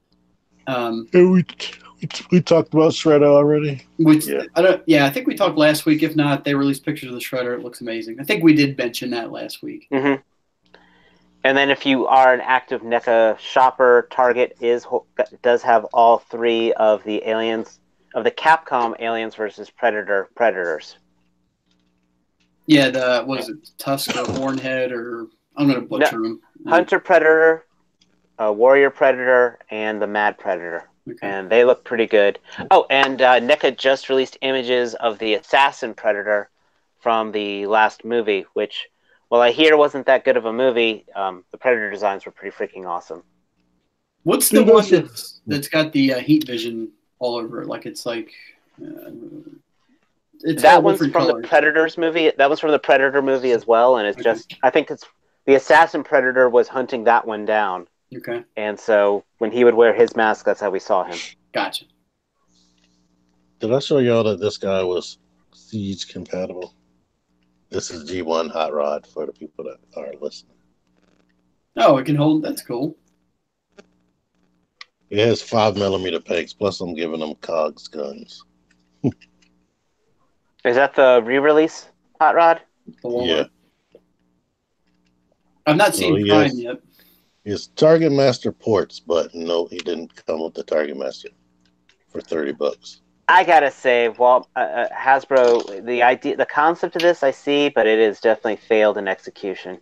We talked about Shredder already. I think we talked last week. If not, they released pictures of the Shredder. It looks amazing. I think we did mention that last week. Mm-hmm. And then if you are an active NECA shopper, Target does have all three of the aliens, of the Capcom Aliens versus Predators. Yeah, what is it, Tusk or Hornhead, or I'm going to butcher them. Hunter Predator, Warrior Predator, and the Mad Predator. Okay. And they look pretty good. Oh, and NECA just released images of the Assassin Predator from the last movie, which... Well, I hear it wasn't that good of a movie. The Predator designs were pretty freaking awesome. What's the one that's got the heat vision all over it? Like it's like it's that one's from colors. The Predators movie. That was from the Predator movie as well, and it's just I think it's the Assassin Predator was hunting that one down. Okay. And so when he would wear his mask, that's how we saw him. Gotcha. Did I show y'all that this guy was Siege compatible? This is G1 Hot Rod for the people that are listening. Oh, it can hold. That's cool. It has 5mm pegs, plus I'm giving them Cogs guns. Is that the re-release Hot Rod? Yeah. I've not seen Prime yet. It's Target Master ports, but no, he didn't come with the Target Master for $30. I gotta say, Hasbro, the concept of this I see, but it is definitely failed in execution.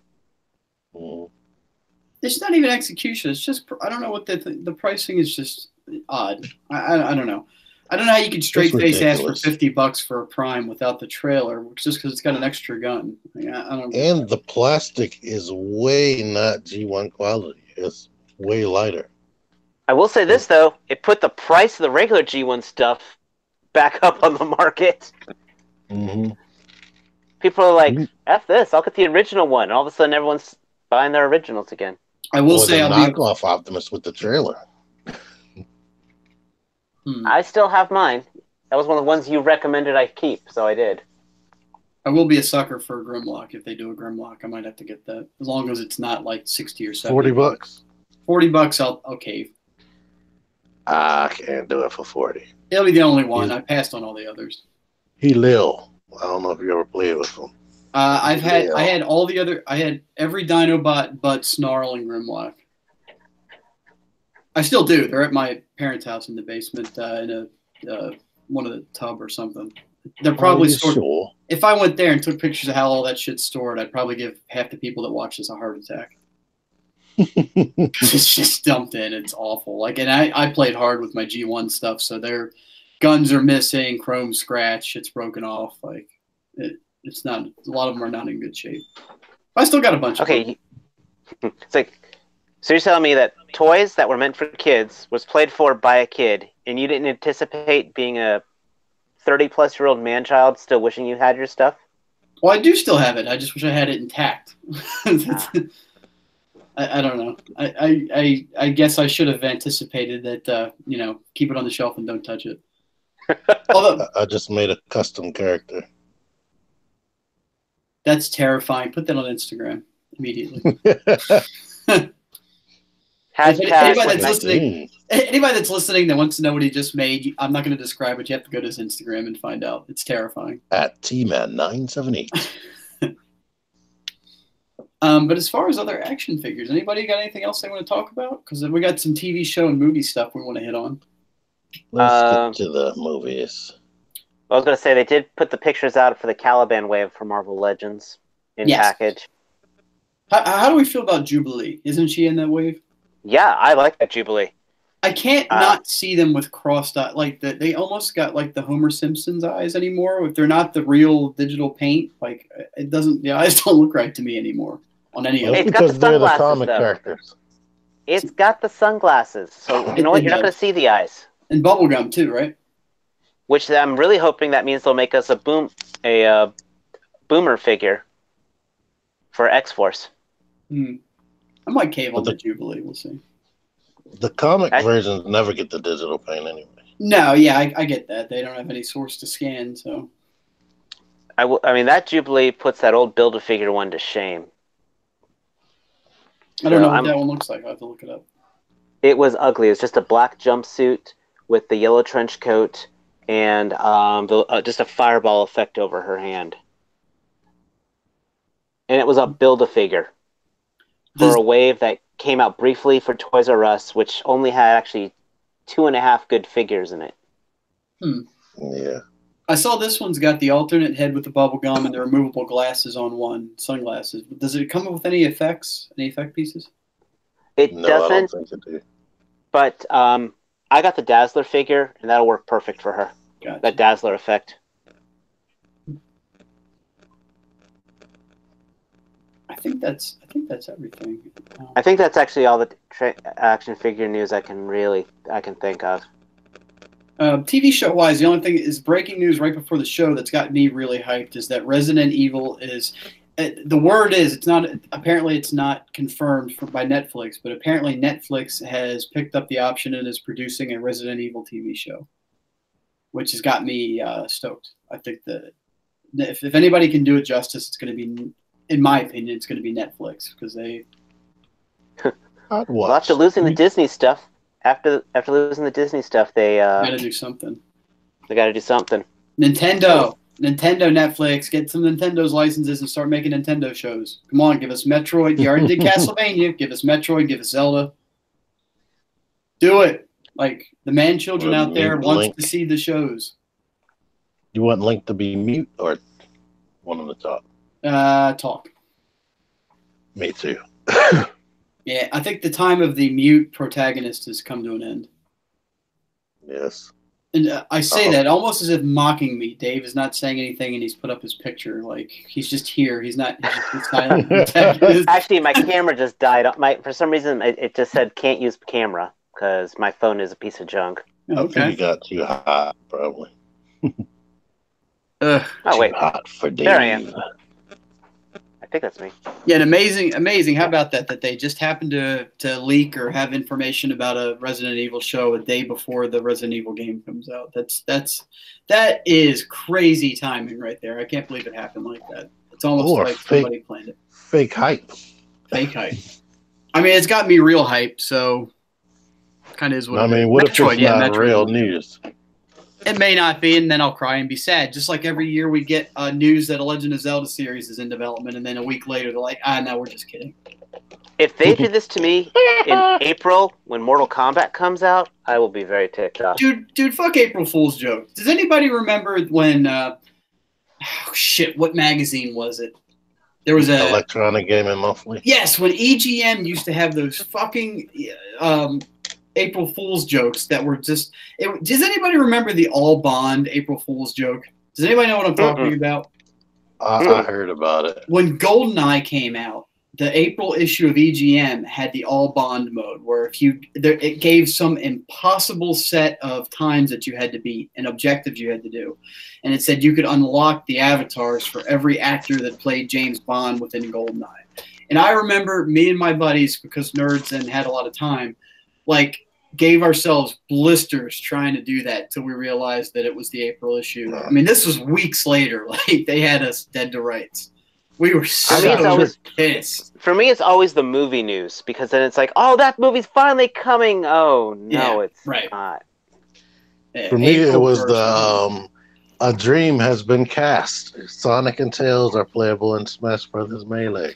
It's not even execution. It's just I don't know what the pricing is just odd. I don't know. I don't know how you could straight face ask for $50 for a Prime without the trailer, just because it's got an extra gun. I don't. And the plastic is way not G1 quality. It's way lighter. I will say this though: it put the price of the regular G1 stuff back up on the market. Mm-hmm. People are like, "F this! I'll get the original one." And all of a sudden, everyone's buying their originals again. I will say, I'll knockoff Optimus with the trailer. I still have mine. That was one of the ones you recommended I keep, so I did. I will be a sucker for a Grimlock. If they do a Grimlock, I might have to get that, as long as it's not like 60 or 70 $40. $40, I'll cave. I can't do it for 40. It'll be the only one. I passed on all the others. He Lil. I don't know if you ever played with him. I had all the other. I had every Dinobot but Snarl and Grimlock. I still do. They're at my parents' house in the basement in a one of the tub or something. They're probably stored. Sure? If I went there and took pictures of how all that shit's stored, I'd probably give half the people that watch this a heart attack. It's just dumped in. It's awful. Like, and I played hard with my G1 stuff, so their guns are missing, chrome scratch, it's broken off. Like, it's not. A lot of them are not in good shape. I still got a bunch. Okay, it's like, so you're telling me that toys that were meant for kids was played for by a kid, and you didn't anticipate being a 30-plus-year-old man-child still wishing you had your stuff? Well, I do still have it. I just wish I had it intact. I don't know. I guess I should have anticipated that, keep it on the shelf and don't touch it. Although, I just made a custom character. That's terrifying. Put that on Instagram immediately. Anybody that's listening that wants to know what he just made, I'm not going to describe it. You have to go to his Instagram and find out. It's terrifying. At TMan978. But as far as other action figures, anybody got anything else they want to talk about? Because we got some TV show and movie stuff we want to hit on. Let's Um, get to the movies. I was going to say they did put the pictures out for the Caliban wave for Marvel Legends in Yes. package. How do we feel about Jubilee? Isn't she in that wave? Yeah, I like that Jubilee. I can't not see them with crossed eyes. Like they almost got like the Homer Simpson's eyes anymore. If they're not the real digital paint, like it doesn't. The eyes don't look right to me anymore on any of Well, them. It's got because the they're the sunglasses, comic though. characters. It's got the sunglasses, so you know what? You're not going to see the eyes. And bubblegum too, right? Which I'm really hoping that means they'll make us a boomer figure for X-Force. I might cave on the Jubilee. We'll see. The comic versions never get the digital paint anyway. No, yeah, I get that. They don't have any source to scan, so. I mean, that Jubilee puts that old Build-A-Figure one to shame. I don't know what that one looks like. I'll have to look it up. It was ugly. It was just a black jumpsuit with the yellow trench coat and just a fireball effect over her hand. And it was a Build-A-Figure for a wave that came out briefly for Toys R Us, which only had actually 2.5 good figures in it. Yeah. I saw this one's got the alternate head with the bubble gum and the removable glasses on one, sunglasses. Does it come with any effects, any effect pieces? It No, doesn't. I don't think it do. But I got the Dazzler figure, and that'll work perfect for her. Gotcha. That Dazzler effect. I think that's everything. I think that's actually all the action figure news I can think of. TV show wise, the only thing is breaking news right before the show that's got me really hyped is that Resident Evil is. The word is it's not. Apparently, it's not confirmed by Netflix, but apparently Netflix has picked up the option and is producing a Resident Evil TV show, which has got me stoked. I think that if anybody can do it justice, it's going to be, in my opinion, it's going to be Netflix because they. Well, after losing the Disney stuff, after losing the Disney stuff, they got to do something. They got to do something. Nintendo, Netflix, get some Nintendo's licenses and start making Nintendo shows. Come on, give us Metroid. You already did Castlevania. Give us Metroid. Give us Zelda. Do it. Like the man children out there wants to see the shows. You want Link to be mute or one on the top? Talk. Me too. Yeah, I think the time of the mute protagonist has come to an end. Yes. And I say that almost as if mocking me. Dave is not saying anything, and he's put up his picture. Like he's just here. He's not. He's silent. Actually, my camera just died. For some reason, it just said can't use camera because my phone is a piece of junk. Okay. I think you got too hot, probably. Oh wait, too hot for Dave. There I am. I think that's me. Yeah, and amazing. How about that? That they just happened to leak or have information about a Resident Evil show a day before the Resident Evil game comes out. That is crazy timing right there. I can't believe it happened like that. It's almost like somebody planned it. Fake hype. Fake hype. I mean, it's got me real hype. So, kind of is what. I mean, what if it's not real news? It may not be, and then I'll cry and be sad. Just like every year we get news that a Legend of Zelda series is in development, and then a week later they're like, no, we're just kidding. If they do this to me in April when Mortal Kombat comes out, I will be very ticked off. Dude, fuck April Fool's joke. Does anybody remember when, what magazine was it? There was a Electronic Gaming Monthly. Yes, when EGM used to have those fucking April Fool's jokes that were just. Does anybody remember the all Bond April Fool's joke? Does anybody know what I'm talking about? I heard about it. When GoldenEye came out, the April issue of EGM had the all Bond mode, where it gave some impossible set of times that you had to beat and objectives you had to do, and it said you could unlock the avatars for every actor that played James Bond within GoldenEye. And I remember me and my buddies, because nerds and had a lot of time, gave ourselves blisters trying to do that till we realized that it was the April issue. I mean, this was weeks later. They had us dead to rights. We were so pissed. For me, it's always the movie news, because then it's like, oh, that movie's finally coming. Oh, no, it's not. For me, it was a dream has been cast. Sonic and Tails are playable in Smash Brothers Melee.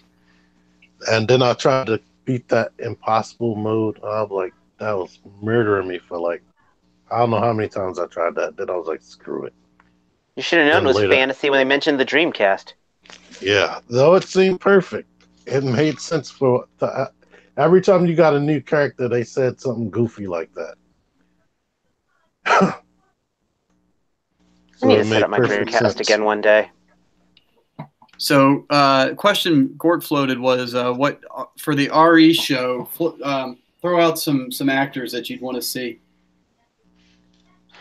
And then I tried to beat that impossible mode. I'm like, that was murdering me for I don't know how many times I tried that. Then I was like, screw it. You should have known Then it was later- fantasy when they mentioned the Dreamcast. Yeah, though it seemed perfect. It made sense for every time you got a new character, they said something goofy like that. I So need to it set made up my perfect Dreamcast sense. again one day. So, question Gort floated was, what for the RE show? Throw out some actors that you'd want to see.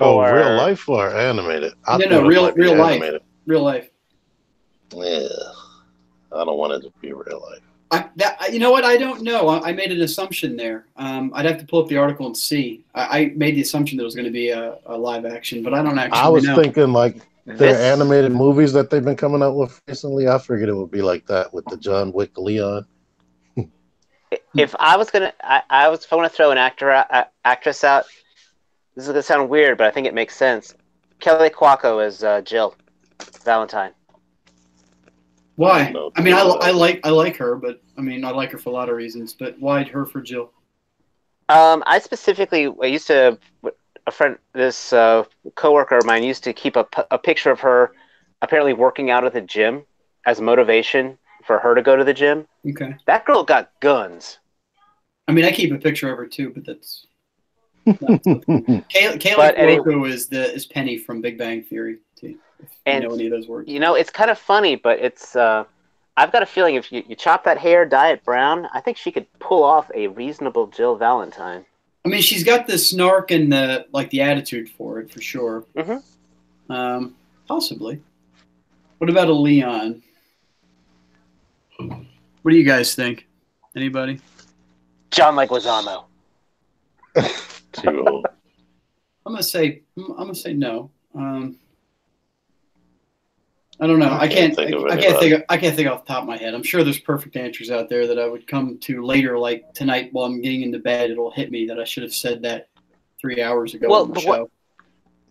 Oh, For- real life or animated? I No, thought it real might be life. animated. Real life. Yeah, I don't want it to be real life. You know what? I don't know. I made an assumption there. I'd have to pull up the article and see. I made the assumption there was going to be a live action, but I don't actually know. I was thinking like their This- animated movies that they've been coming out with recently. I figured it would be like that with the John Wick Leon. If I was gonna, if I want to throw an actress out. This is gonna sound weird, but I think it makes sense. Kelly Cuoco as Jill Valentine. Why? No, I mean, I like her, but I mean, I like her for a lot of reasons. But why her for Jill? I used to this coworker of mine used to keep a picture of her apparently working out at the gym as motivation for her to go to the gym. Okay. That girl got guns. I mean, I keep a picture of her too, but that's. Kayla Cuoco is Penny from Big Bang Theory. If you know any of those words. You know, it's kind of funny, but it's. I've got a feeling if you chop that hair, dye it brown, I think she could pull off a reasonable Jill Valentine. I mean, she's got the snark and the attitude for it, for sure. Mm-hmm. Possibly. What about a Leon? What do you guys think? Anybody? John Leguizamo. Too old. I'm gonna say no. I don't know. I can't think off the top of my head. I'm sure there's perfect answers out there that I would come to later, like tonight while I'm getting into bed. It'll hit me that I should have said that 3 hours ago on the show.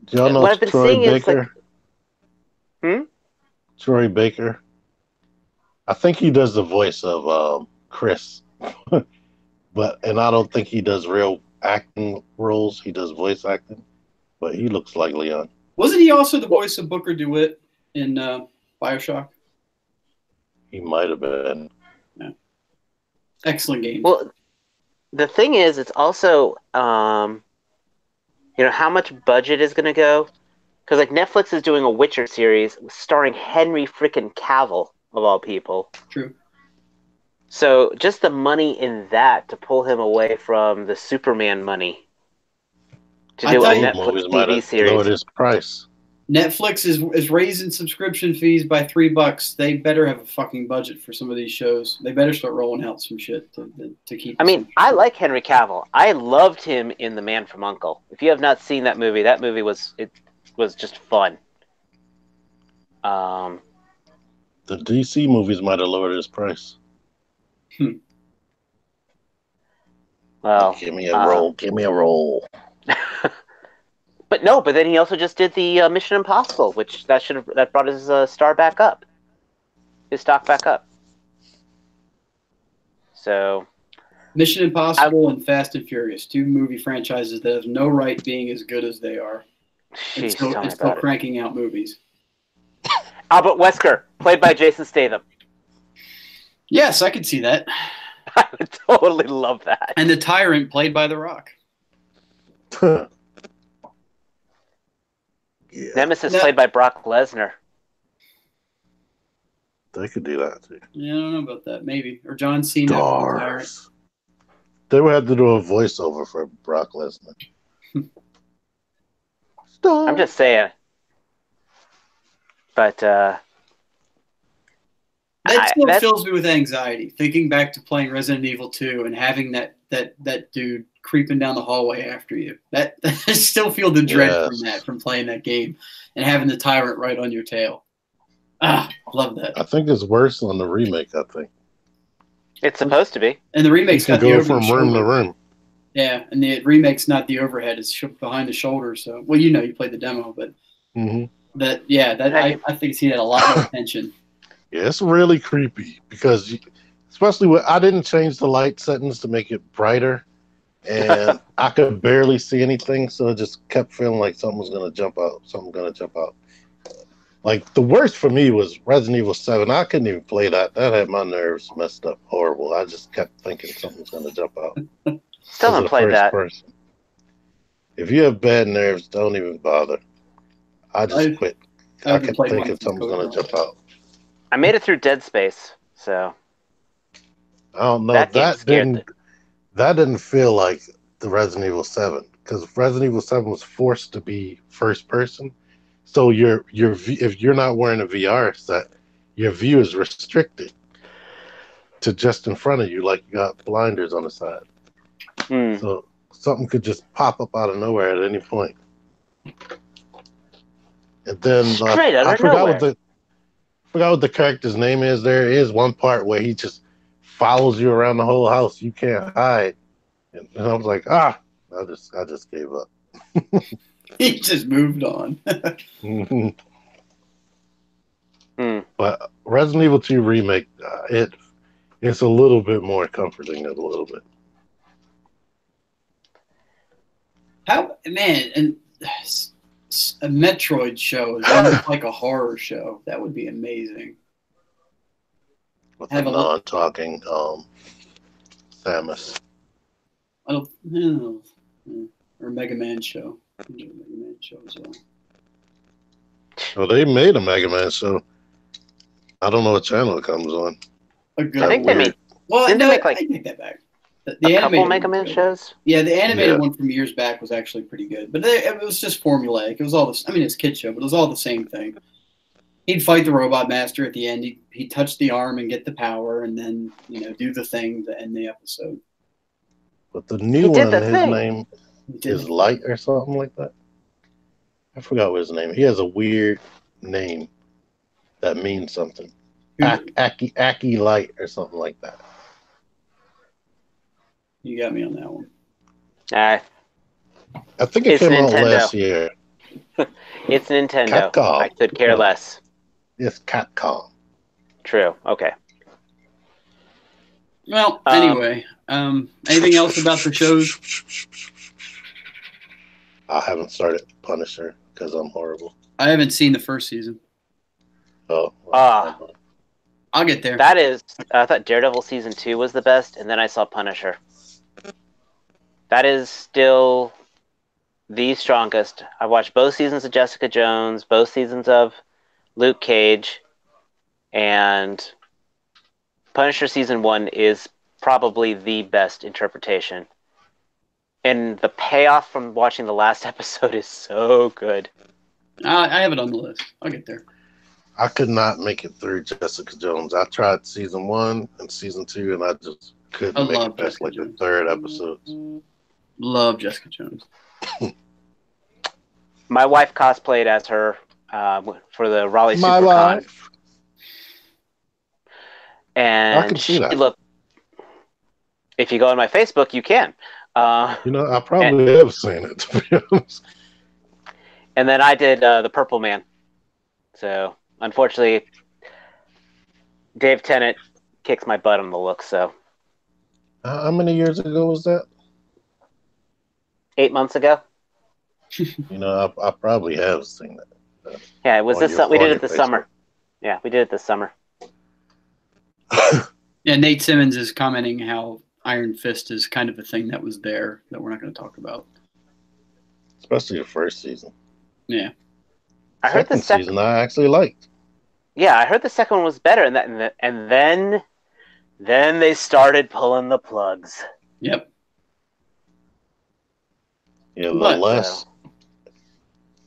Do y'all know what I've been Troy seeing is Baker? Troy Baker. I think he does the voice of Chris, and I don't think he does real acting roles. He does voice acting, but he looks like Leon. Wasn't he also the voice of Booker DeWitt in BioShock? He might have been. Yeah. Excellent game. Well, the thing is, it's also, how much budget is going to go? Because like Netflix is doing a Witcher series starring Henry frickin' Cavill of all people. True. So just the money in that to pull him away from the Superman money to do a Netflix TV series. Lowered his price. Netflix is raising subscription fees by $3. They better have a fucking budget for some of these shows. They better start rolling out some shit to keep. I mean, I like Henry Cavill. I loved him in The Man from U.N.C.L.E. If you have not seen that movie was just fun. The DC movies might have lowered his price. Well, give me a roll. Give me a roll. But then he also just did the Mission Impossible, which that brought his stock back up. So, Mission Impossible and Fast and Furious, 2 movie franchises that have no right being as good as they are. It's still cranking out movies. Albert Wesker, played by Jason Statham. Yes, I could see that. I would totally love that. And the Tyrant, played by The Rock. Yeah. Nemesis, played by Brock Lesnar. They could do that too. Yeah, I don't know about that. Maybe. Or John Cena. Stars. They would have to do a voiceover for Brock Lesnar. I'm just saying. But that still fills me with anxiety. Thinking back to playing Resident Evil 2 and having that dude creeping down the hallway after you. That I still feel the dread from playing that game and having the Tyrant right on your tail. Love that. I think it's worse on the remake. I think it's supposed to be. And the remake's got the go over from room to room. Yeah, and the remake's not the overhead; it's behind the shoulder. So, well, you played the demo, but I think he had a lot more attention. Yeah, it's really creepy because, especially I didn't change the light settings to make it brighter, and I could barely see anything, so it just kept feeling like something was gonna jump out. Something gonna jump out. Like the worst for me was Resident Evil 7. I couldn't even play that. That had my nerves messed up horrible. I just kept thinking something's gonna jump out. Still haven't played that. Person. If you have bad nerves, don't even bother. I just quit. I kept thinking something's gonna jump out. I made it through Dead Space, so I don't know. That didn't feel like the Resident Evil 7 because Resident Evil 7 was forced to be first person. So if you're not wearing a VR set, your view is restricted to just in front of you, like you got blinders on the side. So something could just pop up out of nowhere at any point. And then I forgot what the character's name is. There is one part where he just follows you around the whole house. You can't hide. And I was like, I just gave up. He just moved on. But Resident Evil 2 Remake, it's a little bit more comforting, a little bit. And a Metroid show is almost like a horror show. That would be amazing. With a non-talking Samus. I don't know. Or Mega Man show. Mega Man show as well. Well, they made a Mega Man show. I don't know what channel it comes on. I think they made. Well, didn't no, they make I take that back. The a couple Mega Man shows. Yeah, the animated one from years back was actually pretty good, but it was just formulaic. It was all this. I mean, it's a kid show, but it was all the same thing. He'd fight the robot master at the end. He'd touch the arm and get the power, and then do the thing to end the episode. But the new one, his name is Light or something like that. I forgot what his name. He has a weird name that means something. Aki Light or something like that. You got me on that one. I think it came out last year. It's Nintendo. Capcom. I could care less. It's Capcom. True. Okay. Well, anyway, anything else about the shows? I haven't started Punisher because I'm horrible. I haven't seen the first season. Oh. I'll get there. That is, I thought Daredevil season 2 was the best, and then I saw Punisher. That is still the strongest. I watched both seasons of Jessica Jones, both seasons of Luke Cage, and Punisher season 1 is probably the best interpretation. And the payoff from watching the last episode is so good. I have it on the list. I'll get there. I could not make it through Jessica Jones. I tried season 1 and season 2, and I just couldn't make it past like the third episode. Love Jessica Jones. My wife cosplayed as her for the Raleigh My SuperCon. wife. And I can see that. Look, if you go on my Facebook, you can. I probably have seen it, to be honest. And then I did the Purple Man. So, unfortunately, Dave Tennant kicks my butt on the look, so. How many years ago was that? 8 months ago. I probably have seen that. Yeah, it was this. We did it this summer. Yeah, we did it this summer. Yeah, Nate Simmons is commenting how Iron Fist is kind of a thing that was there that we're not going to talk about. Especially the first season. Yeah. I heard the second season I actually liked. Yeah, I heard the second one was better, and then they started pulling the plugs. Yep. Yeah,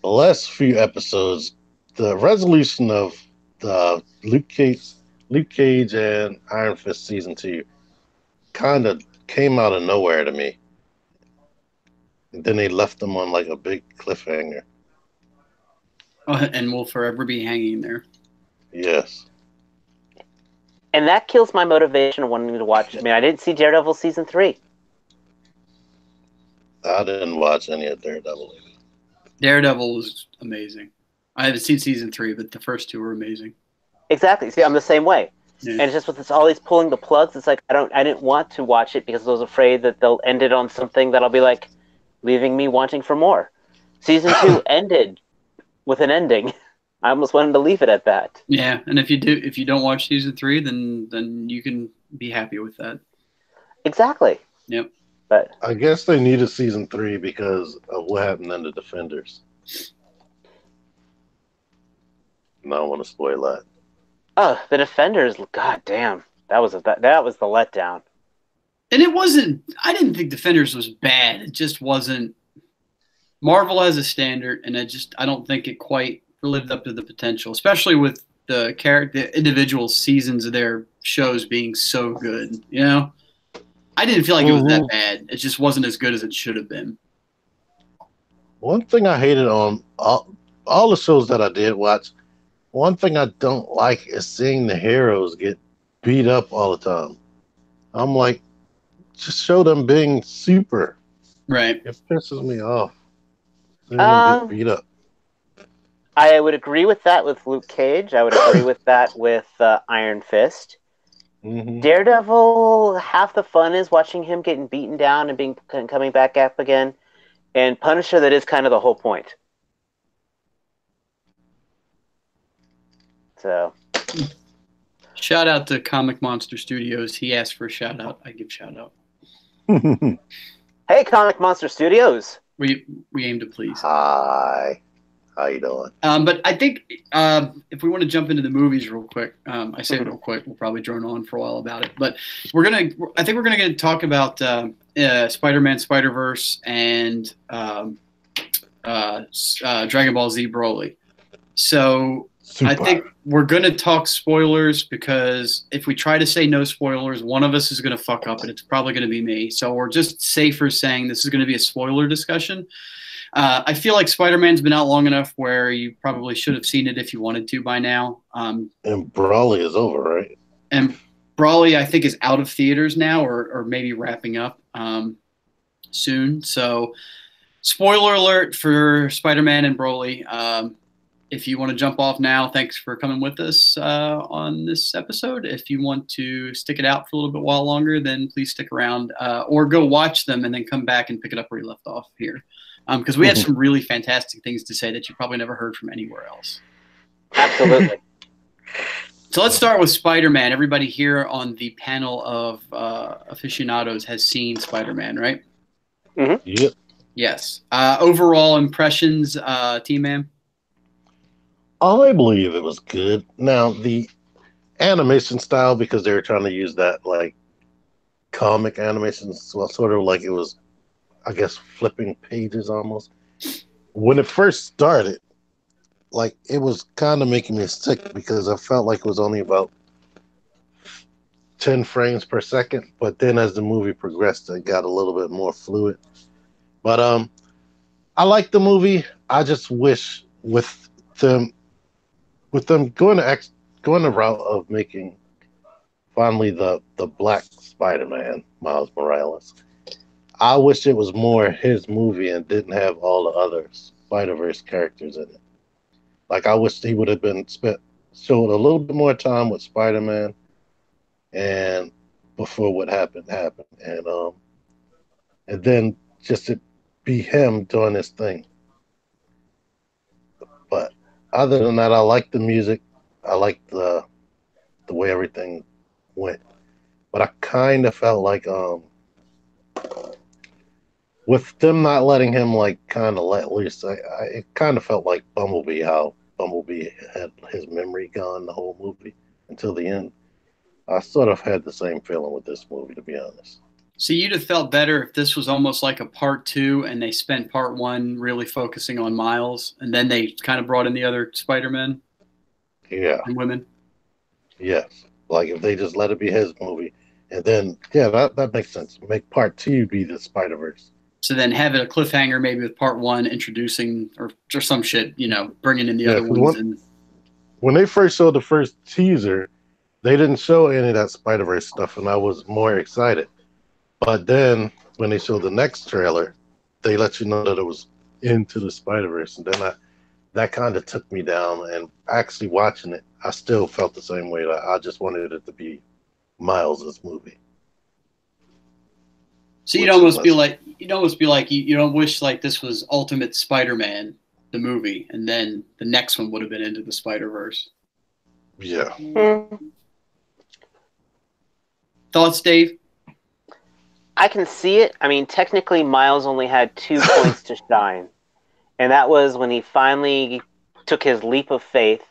the last few episodes, the resolution of the Luke Cage and Iron Fist season 2 kind of came out of nowhere to me. And then they left them on like a big cliffhanger. Oh, and will forever be hanging there. Yes. And that kills my motivation of wanting to watch. I mean, I didn't see Daredevil season 3. I didn't watch any of Daredevil either. Daredevil was amazing. I haven't seen season 3, but the first 2 were amazing. Exactly. See, I'm the same way. Yeah. And it's just with this, all these pulling the plugs. It's like I didn't want to watch it because I was afraid that they'll end it on something that'll be like leaving me wanting for more. Season 2 ended with an ending. I almost wanted to leave it at that. Yeah, and if you don't watch season 3, then you can be happy with that. Exactly. Yep. But I guess they needed season 3 because of what happened in the Defenders. And I don't want to spoil that. oh, the Defenders, god damn. That was the letdown. And it wasn't. I didn't think Defenders was bad. It just wasn't. Marvel has a standard, and I don't think it quite lived up to the potential, especially with the individual seasons of their shows being so good. You know, I didn't feel like it was that bad. It just wasn't as good as it should have been. One thing I hated on all the shows that I did watch, one thing I don't like is seeing the heroes get beat up all the time. I'm like, just show them being super. Right. It pisses me off. Seeing them get beat up. I would agree with that with Luke Cage. I would agree with that with Iron Fist. Mm-hmm. Daredevil, half the fun is watching him getting beaten down and coming back up again. And Punisher, that is kind of the whole point. So, shout out to Comic Monster Studios. He asked for a shout out. I give shout out. Hey, Comic Monster Studios. We aim to please. Hi. How you doing? But I think if we want to jump into the movies real quick, I say it real quick. We'll probably drone on for a while about it. But I think we're gonna talk about Spider-Man, Spider-Verse, and Dragon Ball Z Broly. So Super. I think we're gonna talk spoilers because if we try to say no spoilers, one of us is gonna fuck up, and it's probably gonna be me. So we're just safer saying this is gonna be a spoiler discussion. I feel like Spider-Man's been out long enough where you probably should have seen it if you wanted to by now. And Brawley is over, right? And Brawley, I think, is out of theaters now or maybe wrapping up soon. So spoiler alert for Spider-Man and Broly. If you want to jump off now, thanks for coming with us on this episode. If you want to stick it out for a little bit while longer, then please stick around or go watch them and then come back and pick it up where you left off here. Because we have some really fantastic things to say that you probably never heard from anywhere else. Absolutely. So let's start with Spider-Man. Everybody here on the panel of aficionados has seen Spider-Man, right? Mm-hmm. Yep. Yes. Overall impressions, T-Man? I believe it was good. Now, the animation style, because they were trying to use that, like, comic animation, so sort of like it was, I guess, flipping pages almost. When it first started, like, it was kind of making me sick because I felt like it was only about 10 frames per second. But then as the movie progressed, it got a little bit more fluid. But I like the movie. I just wish with them going the route of making finally the Black Spider-Man, Miles Morales. I wish it was more his movie and didn't have all the other Spider-Verse characters in it. Like, I wish he would have showed a little bit more time with Spider-Man and before what happened. And then just to be him doing his thing. But other than that, I like the music. I like the way everything went. But I kind of felt like with them not letting him like kind of let loose, it kind of felt like Bumblebee, how Bumblebee had his memory gone the whole movie until the end. I sort of had the same feeling with this movie, to be honest. So you'd have felt better if this was almost like a part 2 and they spent part 1 really focusing on Miles and then they kind of brought in the other Spider-Men and women? Yes. Like if they just let it be his movie and then, that makes sense. Make part 2 be the Spider-Verse. So then have it a cliffhanger maybe with part 1 introducing or some shit, bringing in the other ones. When they first showed the first teaser, they didn't show any of that Spider-Verse stuff, and I was more excited. But then when they showed the next trailer, they let you know that it was Into the Spider-Verse, and then that kind of took me down. And actually watching it, I still felt the same way. Like, I just wanted it to be Miles' movie. So you'd almost be like you don't wish like this was Ultimate Spider-Man, the movie, and then the next one would have been Into the Spider-Verse. Yeah. Thoughts, Dave? I can see it. I mean, technically, Miles only had 2 points to shine, and that was when he finally took his leap of faith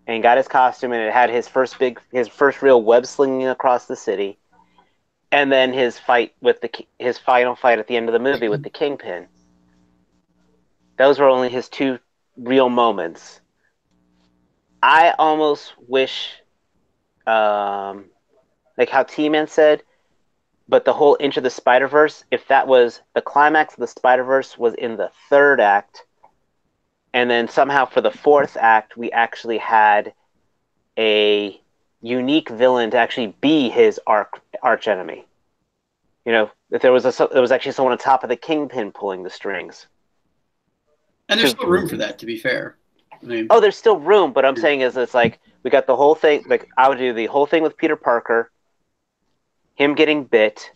and got his costume, and it had his first real web slinging across the city, and then his final fight at the end of the movie with the Kingpin. Those were only his 2 real moments. I almost wish, like how T-Man said, but the whole Into the Spider-Verse, if that was the climax of the Spider-Verse was in the 3rd act, and then somehow for the 4th act, we actually had a unique villain to actually be his arch enemy. You know, if there was actually someone on top of the Kingpin pulling the strings. And there's still room for that, to be fair. I mean, there's still room, but I'm saying is it's like we got the whole thing. Like I would do the whole thing with Peter Parker, him getting bit,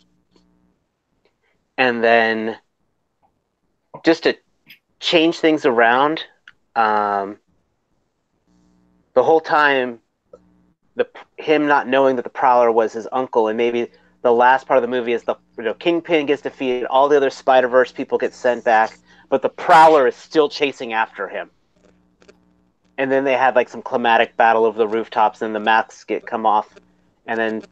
and then just to change things around. The whole time, him not knowing that the Prowler was his uncle, and maybe the last part of the movie is Kingpin gets defeated, all the other Spider-Verse people get sent back, but the Prowler is still chasing after him. And then they had like some climatic battle over the rooftops, and the masks come off, and then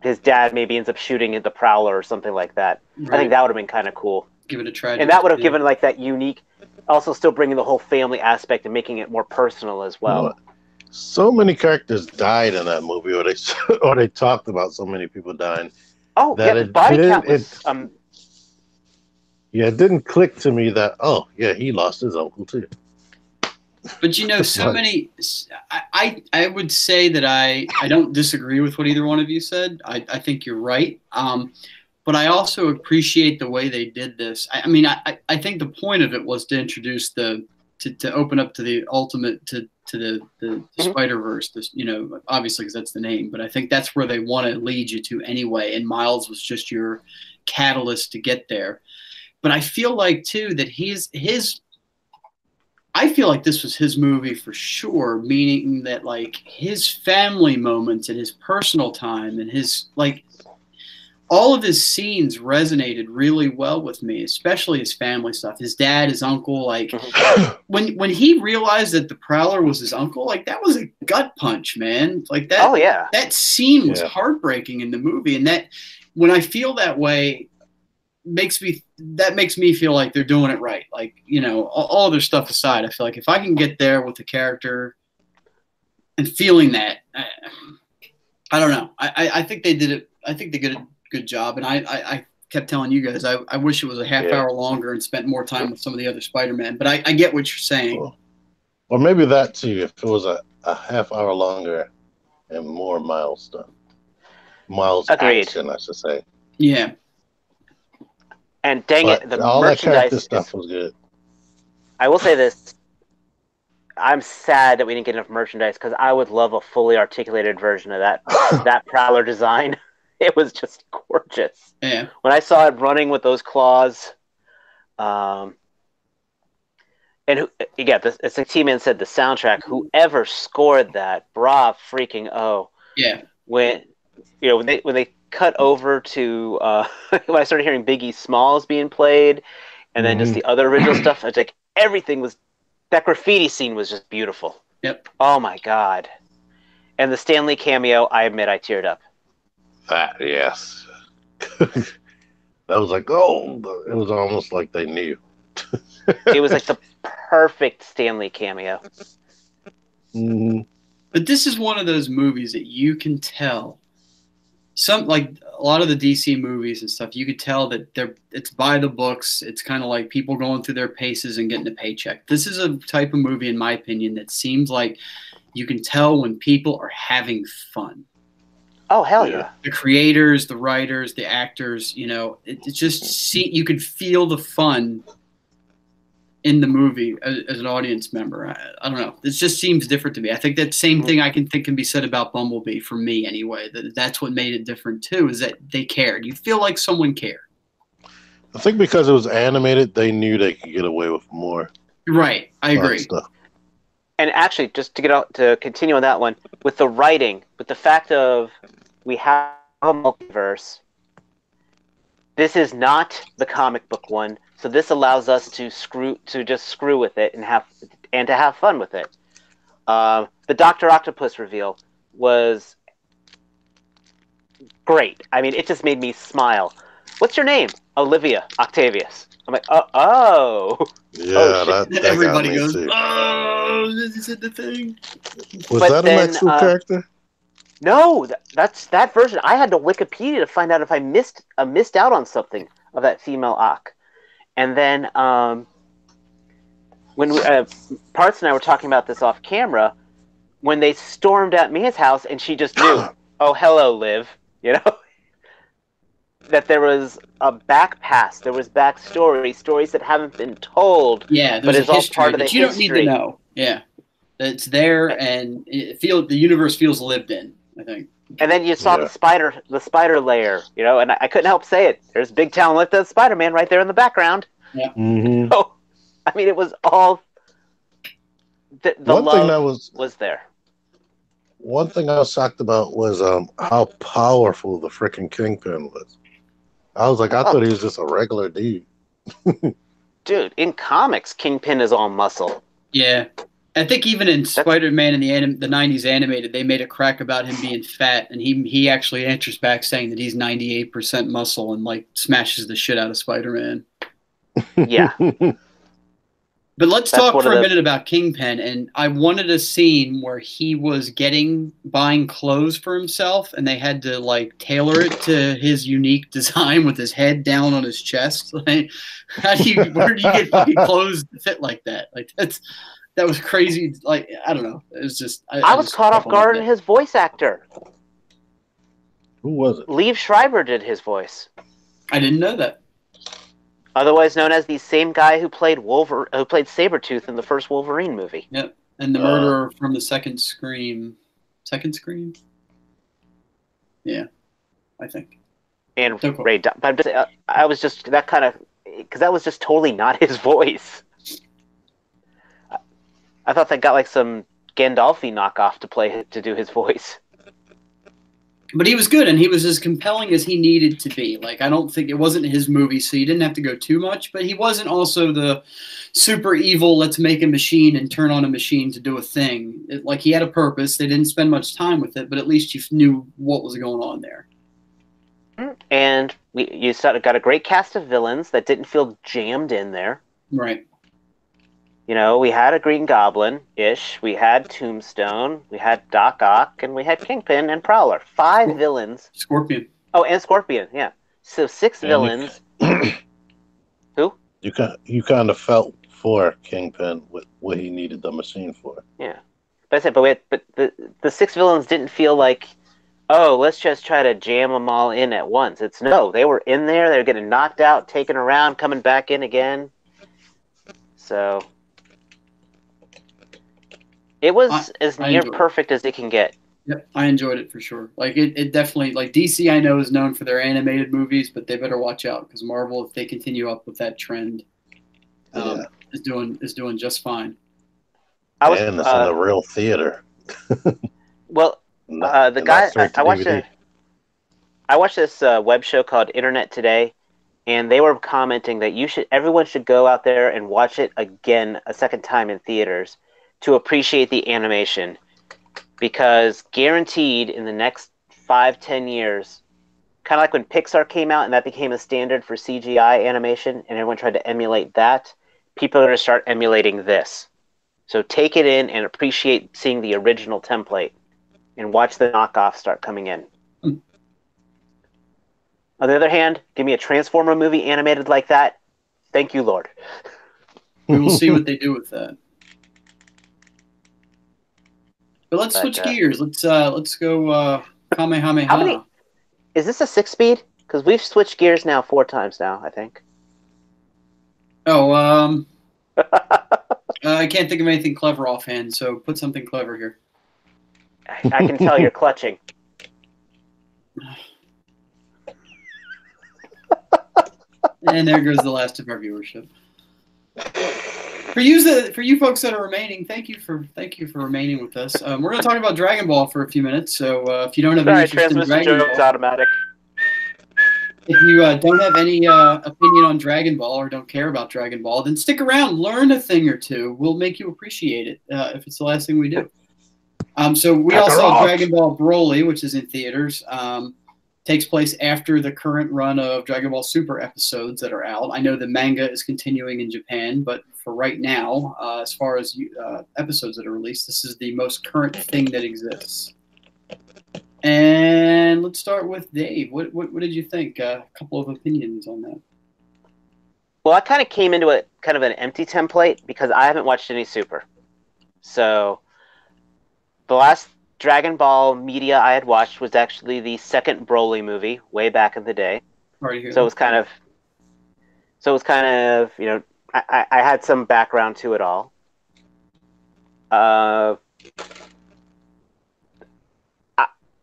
his dad maybe ends up shooting at the Prowler or something like that. Right. I think that would have been kind of cool. Give it a try. And that would have given like that unique, also still bringing the whole family aspect and making it more personal as well. So many characters died in that movie, or they talked about so many people dying. Oh, yeah, the body count was... it didn't click to me that, he lost his uncle too. But you know, so many... I would say that I don't disagree with what either one of you said. I think you're right. But I also appreciate the way they did this. I mean, I think the point of it was to introduce to open up to the ultimate, to the Spider-Verse, obviously because that's the name, but I think that's where they want to lead you to anyway. And Miles was just your catalyst to get there. But I feel like too that I feel like this was his movie for sure, meaning that like his family moments and his personal time and his like all of his scenes resonated really well with me, especially his family stuff. His dad, his uncle, like when he realized that the Prowler was his uncle, like that was a gut punch, man. Like that. Oh yeah. That scene was heartbreaking in the movie, and that when I feel that way, makes me feel like they're doing it right. Like all other stuff aside, I feel like if I can get there with the character and feeling that, I don't know. I think they did it. I think they did a good job, and I kept telling you guys I wish it was a half hour longer and spent more time with some of the other Spider-Man, but I get what you're saying. Or maybe that too, if it was a half hour longer and more Miles stuff. Miles action, I should say. Yeah. And dang it, the all merchandise that character stuff was good. I will say this. I'm sad that we didn't get enough merchandise because I would love a fully articulated version of that Prowler design. It was just gorgeous. Yeah. When I saw it running with those claws, and it's like T-Man said, the soundtrack. Whoever scored that, bravo freaking oh. Yeah. When they cut over to when I started hearing Biggie Smalls being played, and then just the other original stuff, it's like everything was. That graffiti scene was just beautiful. Yep. Oh my god. And the Stan Lee cameo, I admit I teared up. Yes. That was like, it was almost like they knew. It was like the perfect Stan Lee cameo. Mm-hmm. But this is one of those movies that you can tell. Like a lot of the DC movies and stuff, you could tell that it's by the books. It's kind of like people going through their paces and getting a paycheck. This is a type of movie, in my opinion, that seems like you can tell when people are having fun. Oh, hell yeah. The creators, the writers, the actors, it's just you could feel the fun in the movie as an audience member. I don't know. This just seems different to me. I think that same thing I can think can be said about Bumblebee for me anyway. That's what made it different too, is that they cared. You feel like someone cared. I think because it was animated, they knew they could get away with more. Right. I agree. Stuff. And actually, just to get out to continue on that one, with the writing, with the fact of we have a multiverse, this is not the comic book one, so this allows us to just screw with it and to have fun with it. The Dr. Octopus reveal was great. I mean, it just made me smile. What's your name? Olivia Octavius. I'm like, oh. Yeah, oh, that everybody got me goes, too. oh, this is the thing. Was But that an actual character? No, that's that version. I had to Wikipedia to find out if I missed out on something of that female Ock. And then when Parts and I were talking about this off camera, when they stormed at Mia's house and she just knew, oh, hello, Liv, you know, that there was a back past, there was backstory, stories that haven't been told. Yeah, but it's all part of the you don't need to know. Yeah, it's there, and the universe feels lived in, I think. And then you saw the spider layer, you know, and I couldn't help say it. There's Big Town Lift of Spider-Man right there in the background. Yeah. Mm-hmm. So, I mean, it was all the One love thing that was there. One thing I was shocked about was how powerful the freaking Kingpin was. I was like, I thought he was just a regular dude. Dude, in comics, Kingpin is all muscle. Yeah. I think even in Spider-Man in the 90s animated, they made a crack about him being fat, and he actually answers back saying that he's 98% muscle and like smashes the shit out of Spider-Man. Yeah. But let's talk for a minute about Kingpin, and I wanted a scene where he was buying clothes for himself, and they had to like tailor it to his unique design with his head down on his chest. Like, where do you get fucking clothes that fit like that? Like that was crazy. Like, I don't know. It was just I was caught off guard in his voice actor. Who was it? Liev Schreiber did his voice. I didn't know that. Otherwise known as the same guy who played Sabretooth in the first Wolverine movie. Yep. And the murderer from the second Scream. Second Scream? Yeah, I think. And so cool. Ray, but I was just that kind of, because that was just totally not his voice. I thought they got like some Gandalfi knockoff to do his voice. But he was good, and he was as compelling as he needed to be. Like, I don't think it wasn't his movie, so you didn't have to go too much. But he wasn't also the super evil, let's make a machine and turn on a machine to do a thing. Like, he had a purpose. They didn't spend much time with it, but at least you knew what was going on there. And you got a great cast of villains that didn't feel jammed in there. Right. You know, we had a Green Goblin-ish, we had Tombstone, we had Doc Ock, and we had Kingpin and Prowler. 5 villains. Scorpion. Oh, and Scorpion, yeah. So 6 villains. Who? You kind of felt for Kingpin with what he needed the machine for. Yeah. But I said, but the 6 villains didn't feel like, oh, let's just try to jam them all in at once. It's no, they were in there, they were getting knocked out, taken around, coming back in again. So it was as near perfect as it can get. Yep, I enjoyed it for sure. Like it definitely, like DC, I know is known for their animated movies, but they better watch out because Marvel, if they continue up with that trend, is doing just fine. And it's in a real theater. Well, the guy I watched this web show called Internet Today, and they were commenting that everyone should go out there and watch it again a second time in theaters to appreciate the animation, because guaranteed in the next 5-10 years, kind of like when Pixar came out and that became a standard for CGI animation and everyone tried to emulate that, people are going to start emulating this. So take it in and appreciate seeing the original template and watch the knockoffs start coming in. On the other hand, give me a Transformer movie animated like that. Thank you, Lord. We will see what they do with that. But let's switch gears. Let's go Kamehameha. How many? Is this a 6-speed? Because we've switched gears now 4 times now, I think. Oh, I can't think of anything clever offhand, so put something clever here. I can tell you're clutching. And there goes the last of our viewership. For you folks that are remaining, thank you for remaining with us. We're going to talk about Dragon Ball for a few minutes. So if you don't have any interest in Dragon Ball, automatic. if you don't have any opinion on Dragon Ball or don't care about Dragon Ball, then stick around, learn a thing or two. We'll make you appreciate it if it's the last thing we do. So we all saw Dragon Ball Broly, which is in theaters. Takes place after the current run of Dragon Ball Super episodes that are out. I know the manga is continuing in Japan, but for right now, as far as episodes that are released, this is the most current thing that exists. And let's start with Dave. What did you think? A couple of opinions on that. Well, I kind of came into it kind of an empty template because I haven't watched any Super. So the last Dragon Ball media I had watched was actually the second Broly movie way back in the day. So it was kind of, you know, I had some background to it all.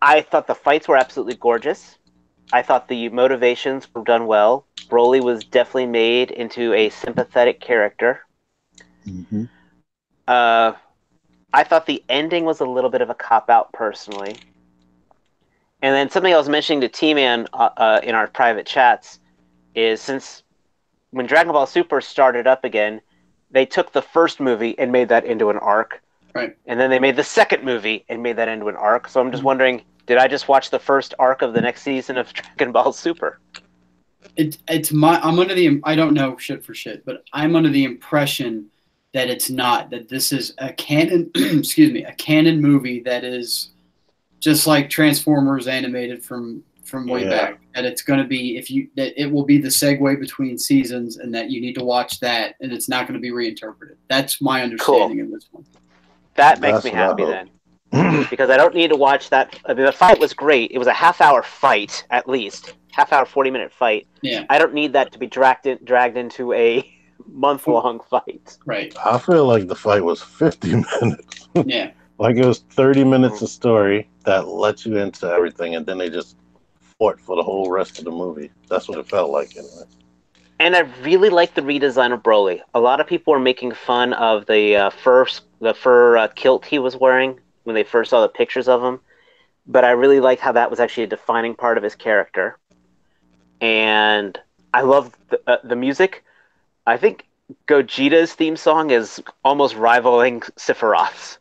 I thought the fights were absolutely gorgeous. I thought the motivations were done well. Broly was definitely made into a sympathetic character. Mm-hmm. I thought the ending was a little bit of a cop-out, personally. And then something I was mentioning to T-Man in our private chats is since when Dragon Ball Super started up again, they took the first movie and made that into an arc. Right. And then they made the second movie and made that into an arc. So I'm just wondering, did I just watch the first arc of the next season of Dragon Ball Super? I'm under the, I don't know shit for shit, but I'm under the impression that it's not, that this is a canon, excuse me, a canon movie that is just like Transformers animated from way back. That it's going to be, that it will be the segue between seasons and that you need to watch that and it's not going to be reinterpreted. That's my understanding of this one. That makes me happy then. Because I don't need to watch that. I mean, the fight was great. It was a half-hour fight, at least. Half-hour, 40-minute fight. Yeah. I don't need that to be dragged into a month-long fight. Right. I feel like the fight was 50 minutes. Yeah. Like it was 30 minutes of story that lets you into everything, and then they just fought for the whole rest of the movie. That's what it felt like, anyway. And I really like the redesign of Broly. A lot of people were making fun of the fur kilt he was wearing when they first saw the pictures of him. But I really liked how that was actually a defining part of his character. And I love the music. I think Gogeta's theme song is almost rivaling Sephiroth's.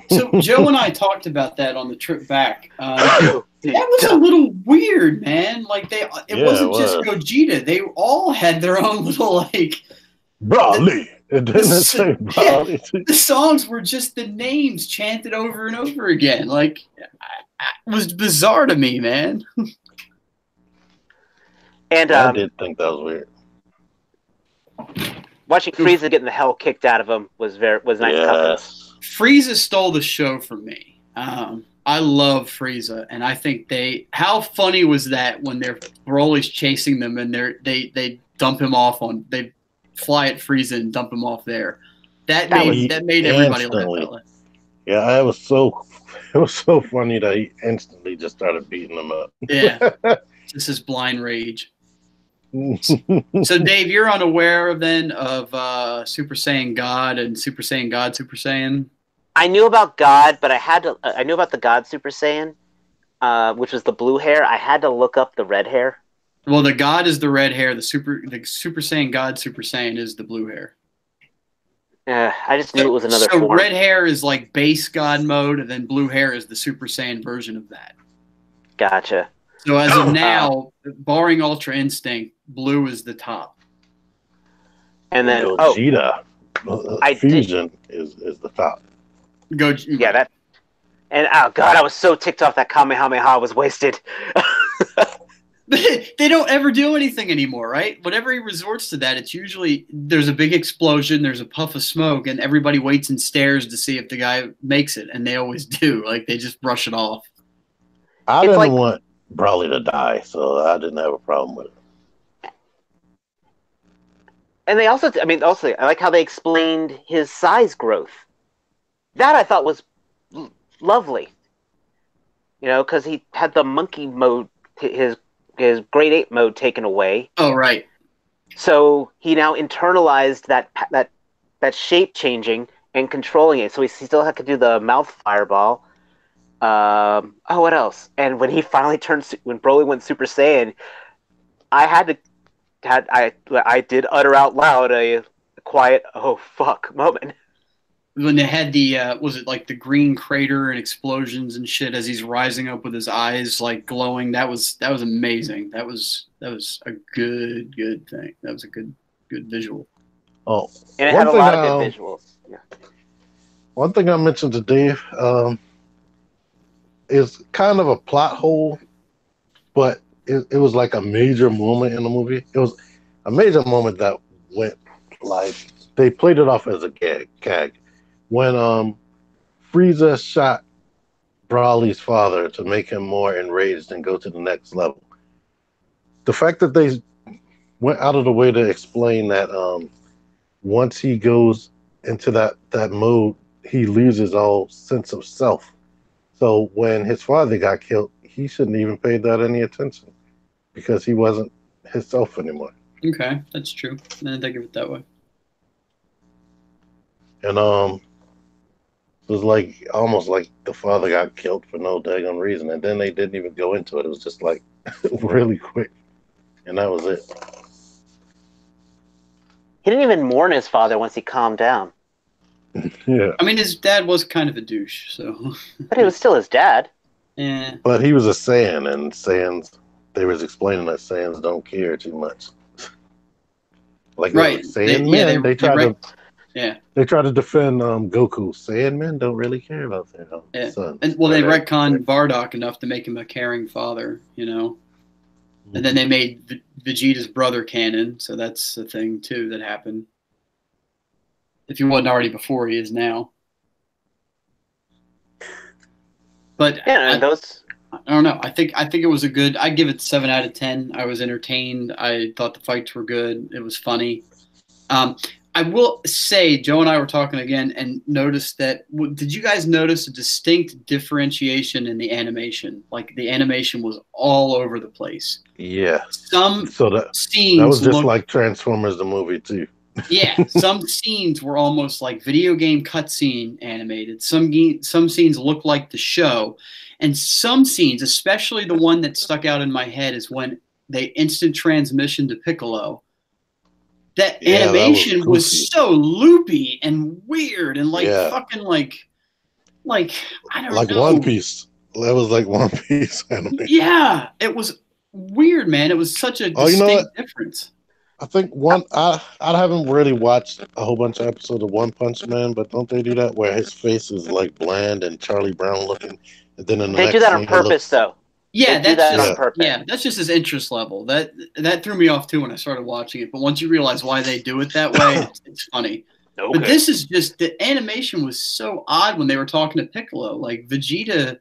So Joe and I talked about that on the trip back. That was a little weird, man. Like it wasn't just Gogeta. They all had their own little like Broly. It didn't say Broly. Yeah, the songs were just the names chanted over and over again. Like it was bizarre to me, man. And I did think that was weird. Watching Frieza getting the hell kicked out of him was nice. Yes. Frieza stole the show from me. I love Frieza, and I think how funny was that when Broly's chasing them and they dump him off they fly at Frieza and dump him off there. That made everybody laugh. Yeah, it was so funny that he instantly just started beating them up. Yeah, just his blind rage. So Dave, you're unaware of Super Saiyan God and Super Saiyan God, Super Saiyan? I knew about God, but I knew about the God Super Saiyan, which was the blue hair. I had to look up the red hair. Well, the God is the red hair. The Super Saiyan God Super Saiyan is the blue hair. I just knew it was another form. So red hair is like base God mode, and then blue hair is the Super Saiyan version of that. Gotcha. So as of now, barring Ultra Instinct, blue is the top. And then Gogeta, Fusion is the top. Yeah, that. And oh god, I was so ticked off that Kamehameha was wasted. They don't ever do anything anymore, right? Whenever he resorts to that, it's usually there's a big explosion, there's a puff of smoke, and everybody waits and stares to see if the guy makes it, and they always do. Like they just brush it off. I didn't want Broly to die, so I didn't have a problem with it. And they also, I mean, also I like how they explained his size growth. That I thought was lovely. You know, because he had the monkey mode, his grade 8 mode taken away. Oh, right. So he now internalized that shape changing and controlling it. So he still had to do the mouth fireball. What else? And when he finally when Broly went Super Saiyan, I did utter out loud a quiet "oh fuck" moment. When they had the was it like the green crater and explosions and shit as he's rising up with his eyes like glowing? That was amazing. That was a good thing. That was a good visual. Oh, and it had a lot of good visuals. Yeah. One thing I mentioned to Dave is kind of a plot hole, but it was like a major moment in the movie. It was a major moment that went like they played it off as a gag. When Frieza shot Broly's father to make him more enraged and go to the next level. The fact that they went out of the way to explain that once he goes into that mode, he loses all sense of self. So when his father got killed, he shouldn't even pay that any attention because he wasn't himself anymore. Okay, that's true. I didn't think of it that way. And it was like almost like the father got killed for no daggone reason, and then they didn't even go into it. It was just like really quick, and that was it. He didn't even mourn his father once he calmed down. Yeah. I mean, his dad was kind of a douche, so. But he was still his dad. Yeah. But he was a Saiyan, and Saiyans, they was explaining that Saiyans don't care too much. Like right. Saiyan men, they try to. Yeah. They try to defend Goku. Saiyan men don't really care about their sons. And well, they retconned Bardock enough to make him a caring father, you know. And then they made Vegeta's brother canon, so that's a thing too that happened. If he wasn't already before, he is now. But yeah, I don't know. I think it was a good. I give it 7 out of 10. I was entertained. I thought the fights were good. It was funny. I will say, Joe and I were talking again and noticed that. Did you guys notice a distinct differentiation in the animation? Like the animation was all over the place. Yeah. Some scenes that was just like Transformers the movie too. Yeah, some scenes were almost like video game cutscene animated. Some scenes looked like the show, and some scenes, especially the one that stuck out in my head, is when they instant transmission to Piccolo. That animation was so loopy and weird and like fucking like I don't know. Like One Piece. That was like One Piece animation. Yeah, it was weird, man. It was such a distinct difference. I think I haven't really watched a whole bunch of episodes of One Punch Man, but don't they do that where his face is like bland and Charlie Brown looking, and then they do that on purpose though. Yeah, on purpose. Yeah, that's just his interest level. That threw me off too when I started watching it. But once you realize why they do it that way, it's funny. Okay. But this is just the animation was so odd when they were talking to Piccolo. Like Vegeta,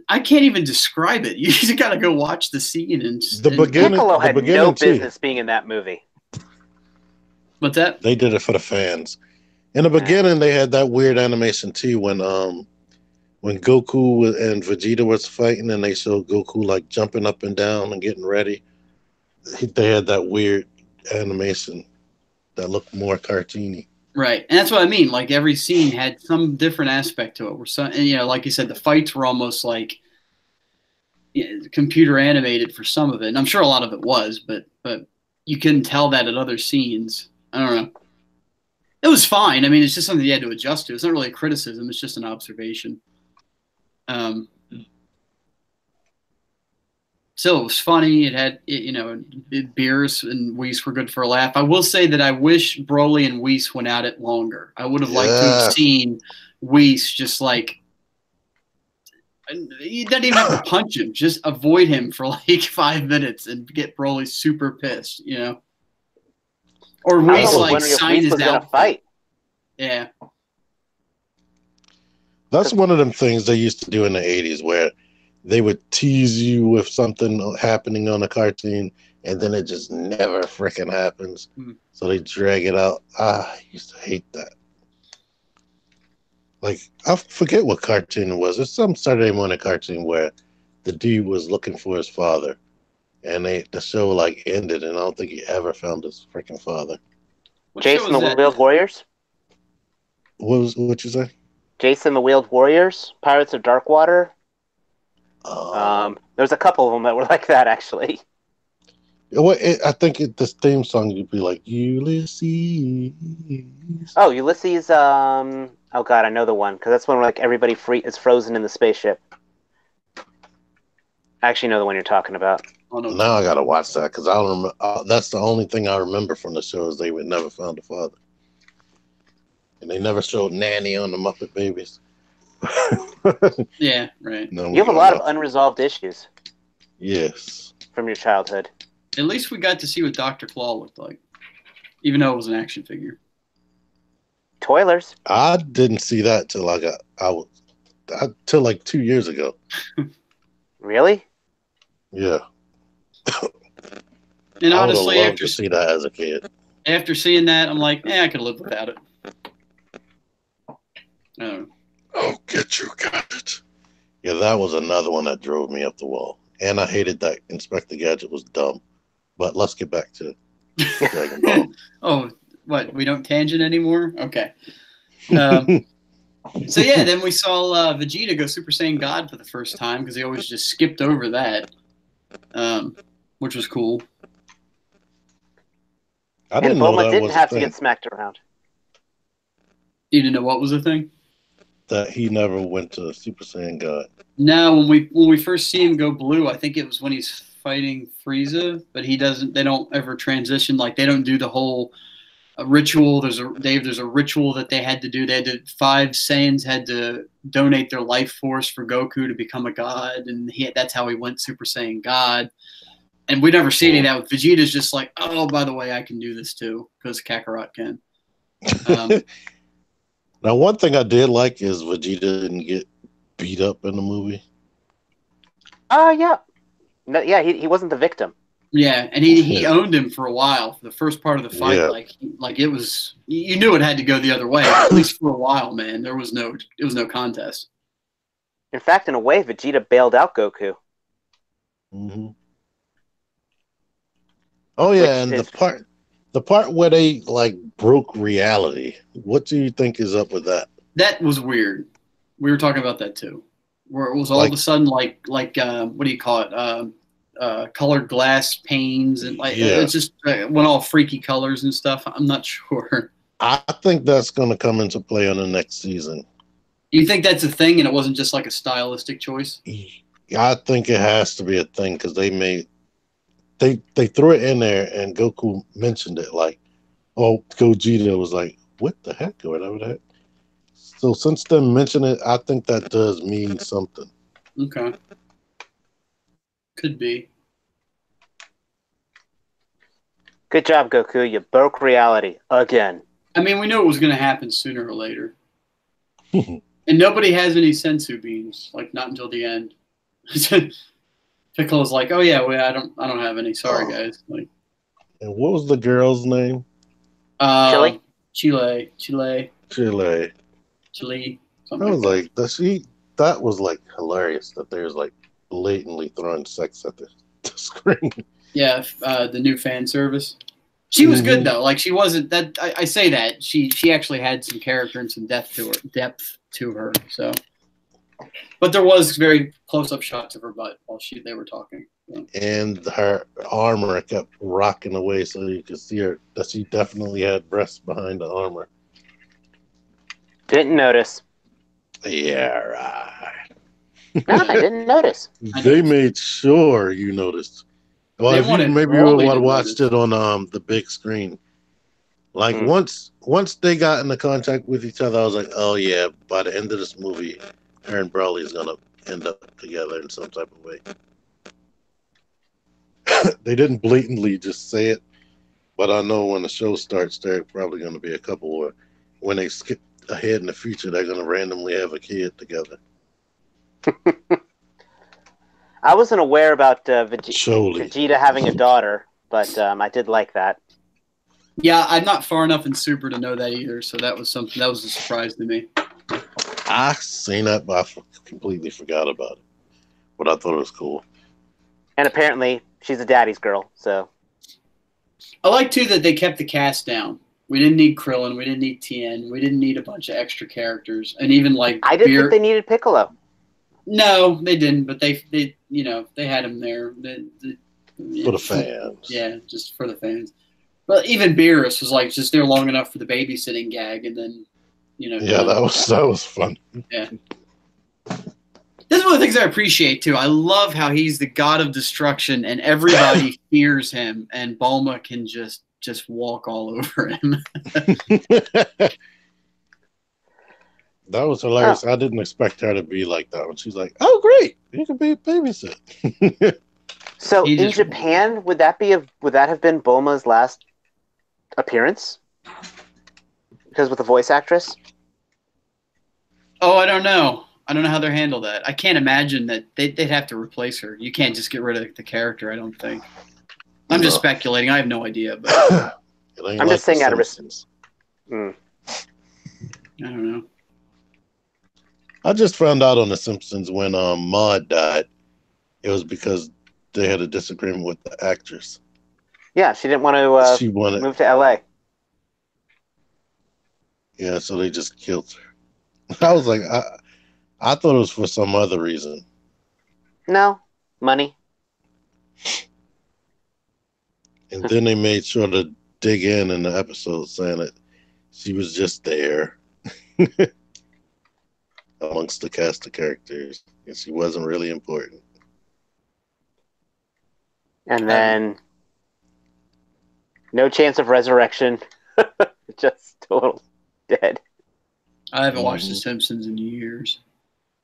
I can't even describe it. You just got to go watch the scene and Piccolo had no business being in that movie. What's that? They did it for the fans. In the beginning, they had that weird animation too when Goku and Vegeta was fighting, and they showed Goku like jumping up and down and getting ready. They had that weird animation that looked more cartoony. Right, and that's what I mean. Like every scene had some different aspect to it. Where some, like you said, the fights were almost like computer animated for some of it. And I'm sure a lot of it was, but you couldn't tell that at other scenes. I don't know. It was fine. I mean, it's just something you had to adjust to. It's not really a criticism. It's just an observation. So it was funny. It had, Beerus and Whis were good for a laugh. I will say that I wish Broly and Whis went at it longer. I would have liked to have seen Whis just like, you don't even have to punch him. Just avoid him for like 5 minutes and get Broly super pissed, Or Whis like sign his out. Fight. Yeah. That's one of them things they used to do in the 80s where they would tease you with something happening on a cartoon, and then it just never freaking happens. So they drag it out. I used to hate that. Like, I forget what cartoon it was. It's some Saturday morning cartoon where the dude was looking for his father, and the show like ended, and I don't think he ever found his freaking father. What Jason show the is that? Wheeled Warriors? What you say? Jason the Wheeled Warriors? Pirates of Darkwater? There's a couple of them that were like that, actually. I think this theme song would be like Ulysses. Oh, Ulysses. Oh God, I know the one because that's when like everybody is frozen in the spaceship. I actually know the one you're talking about. Oh, no, Now I gotta watch that because I don't remember. That's the only thing I remember from the show is they would never found a father, and they never showed Nanny on the Muppet Babies. Yeah, right. No, You have a lot of unresolved issues. Yes. From your childhood. At least we got to see what Dr. Claw looked like, even though it was an action figure. Toilers. I didn't see that till till like 2 years ago. Really? Yeah. And I honestly, would have loved to see that as a kid. After seeing that, I'm like, I could live without it. Oh, get you, got it. Yeah, that was another one that drove me up the wall. And I hated that Inspector Gadget was dumb. But let's get back to Dragon Ball. Oh, what? We don't tangent anymore? Okay. So yeah, then we saw Vegeta go Super Saiyan God for the first time because he always just skipped over that, which was cool. I didn't know that didn't was have a to thing. get smacked around. You didn't know what was a thing? That he never went to Super Saiyan God. No, when we first see him go blue, I think it was when he's fighting Frieza, but he doesn't. They don't ever transition. Like they don't do the whole ritual. There's a ritual that they had to do. They had to 5 Saiyans had to donate their life force for Goku to become a god, and that's how he went Super Saiyan God. And we never see any of that with Vegeta's just like, oh, by the way, I can do this too because Kakarot can. Now, one thing I did like is Vegeta didn't get beat up in the movie. Yeah. No, yeah, he wasn't the victim. Yeah, and he owned him for a while. For the first part of the fight, Yeah. like it was, you knew it had to go the other way. At least for a while, man. It was no contest. In fact, in a way, Vegeta bailed out Goku. Mm-hmm. Oh yeah, and the part where they like broke reality. What do you think is up with that? That was weird. We were talking about that too, where it was all of a sudden like what do you call it? Colored glass panes and it just went all freaky colors and stuff. I'm not sure. I think that's going to come into play on the next season. You think that's a thing, and it wasn't just like a stylistic choice? I think it has to be a thing because they threw it in there, and Goku mentioned it like, oh, Gogeta was like, what the heck or whatever that. So since them mentioned it, I think that does mean something. Okay. Could be. Good job, Goku. You broke reality again. I mean, we knew it was going to happen sooner or later. And nobody has any sensu beans, like not until the end. Piccolo's like, "Oh yeah, I don't have any. Sorry, guys." Like, and what was the girl's name? Chile. I was like, that was like hilarious that there's like blatantly throwing sex at the screen. Yeah, the new fan service. She was good though. Like she wasn't that. I say that she actually had some character and some depth to her. So, but there was very close up shots of her butt while they were talking. So. And her armor kept rocking away, so you could see her that she definitely had breasts behind the armor. Didn't notice. Yeah, right. No, I didn't notice. They made sure you noticed. Well, if you maybe you would have watched it on the big screen. Like once they got into contact with each other, I was like, oh yeah, by the end of this movie, her and Broly is gonna end up together in some type of way. They didn't blatantly just say it, but I know when the show starts, there are probably going to be a couple, or when they skip ahead in the future, they're going to randomly have a kid together. I wasn't aware about Surely. Vegeta having a daughter, but I did like that. Yeah, I'm not far enough in Super to know that either, so that was something that was a surprise to me. I seen that, but I completely forgot about it. But I thought it was cool. And apparently, she's a daddy's girl, so. I like, too, that they kept the cast down. We didn't need Krillin. We didn't need Tien. We didn't need a bunch of extra characters. And even, like, I didn't think they needed Piccolo. No, they didn't, but they they had him there. For the fans. Yeah, just for the fans. But even Beerus was, like, just there long enough for the babysitting gag, and then, Yeah, that was fun. Yeah. This is one of the things I appreciate, too. I love how he's the god of destruction, and everybody fears him, and Bulma can just walk all over him. That was hilarious. Oh. I didn't expect her to be like that. When she's like, "Oh, great, you can be babysit." So in Japan, would that have been Bulma's last appearance? Because with the voice actress? Oh, I don't know. I don't know how they're handled that. I can't imagine that they'd have to replace her. You can't just get rid of the character, I don't think. I'm just speculating. I have no idea. But I'm just saying out of respect. I don't know. I just found out on The Simpsons when Maude died, it was because they had a disagreement with the actress. Yeah, she didn't want to she wanted, move to LA. Yeah, so they just killed her. I was like, I thought it was for some other reason. No, money. And then they made sure to dig in the episode saying that she was just there amongst the cast of characters, and she wasn't really important. And then no chance of resurrection. Just total dead. I haven't watched The Simpsons in years.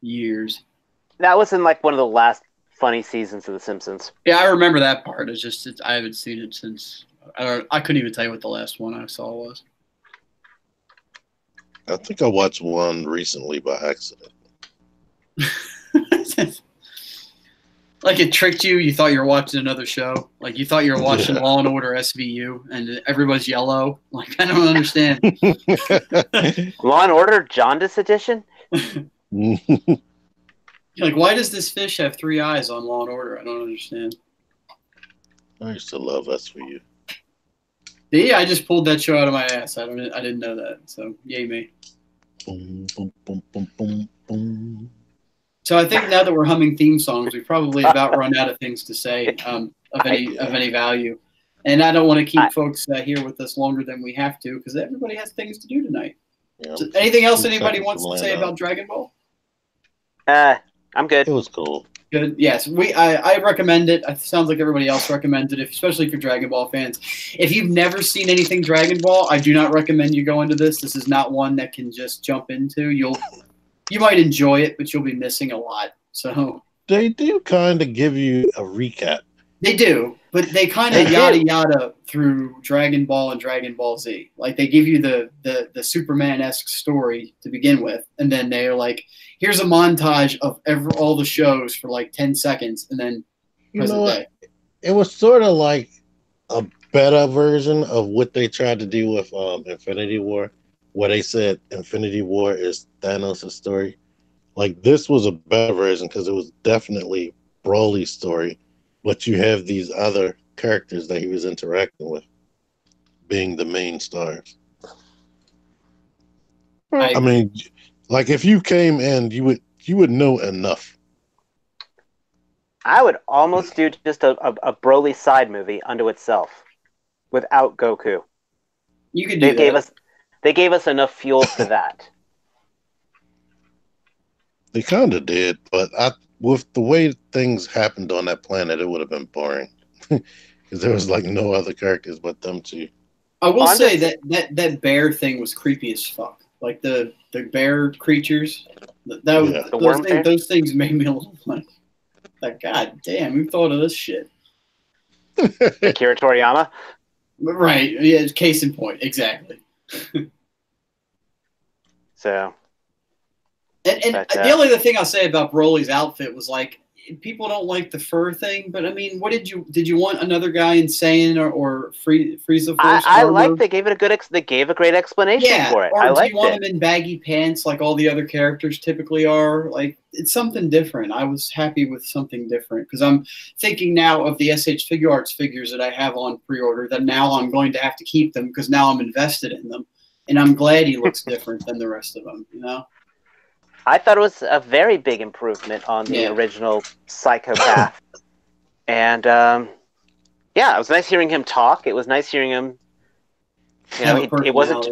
Years. That was in like one of the last funny seasons of The Simpsons. Yeah, I remember that part. It's just I haven't seen it since. I couldn't even tell you what the last one I saw was. I think I watched one recently by accident. Like it tricked you. You thought you were watching another show. Like you thought you were watching Law and Order SVU, and everybody's yellow. Like I don't understand. Law and Order Jaundice Edition. Like, why does this fish have 3 eyes on Law and Order? I don't understand. I used to love SVU. Yeah, I just pulled that show out of my ass. I didn't know that. So yay me. Boom, boom, boom, boom, boom, boom. So I think now that we're humming theme songs, we've probably about run out of things to say of any value. And I don't want to keep folks here with us longer than we have to because everybody has things to do tonight. Yeah, so anything else anybody wants to say about Dragon Ball? I'm good. It was cool. Good. Yes, I recommend it. It sounds like everybody else recommended it, especially for Dragon Ball fans. If you've never seen anything Dragon Ball, I do not recommend you go into this. This is not one that can just jump into. You might enjoy it, but you'll be missing a lot. So they do kind of give you a recap. They do, but they kind of yada through Dragon Ball and Dragon Ball Z. Like they give you the Superman-esque story to begin with, and then they're like, "Here's a montage of all the shows for like 10 seconds," and then present day. It was sort of like a better version of what they tried to do with Infinity War, where they said Infinity War is Thanos' story. Like this was a better version because it was definitely Broly's story. But you have these other characters that he was interacting with being the main stars. I mean, like if you came in, you would know enough. I would almost do just a Broly side movie unto itself without Goku. You could do that. They gave us enough fuel for that. They kind of did, but with the way things happened on that planet, it would have been boring because there was like no other characters but them two. I will say that bear thing was creepy as fuck. Like the bear creatures, those things made me a little like God damn, who thought of this shit? Akira Toriyama, right? Yeah, case in point, exactly. So. And the only other thing I'll say about Broly's outfit was like people don't like the fur thing, but I mean, what did you want another guy in Saiyan or Frieza Force I armor? like they gave it a good they gave a great explanation for it. Or I do liked you want it. him in baggy pants like all the other characters typically are? Like, it's something different. I was happy with something different because I'm thinking now of the SH Figure Arts figures that I have on pre-order that now I'm going to have to keep them because now I'm invested in them, and I'm glad he looks different than the rest of them. You know. I thought it was a very big improvement on the original Psychopath, and yeah, it was nice hearing him talk. It was nice hearing him. You know, it wasn't.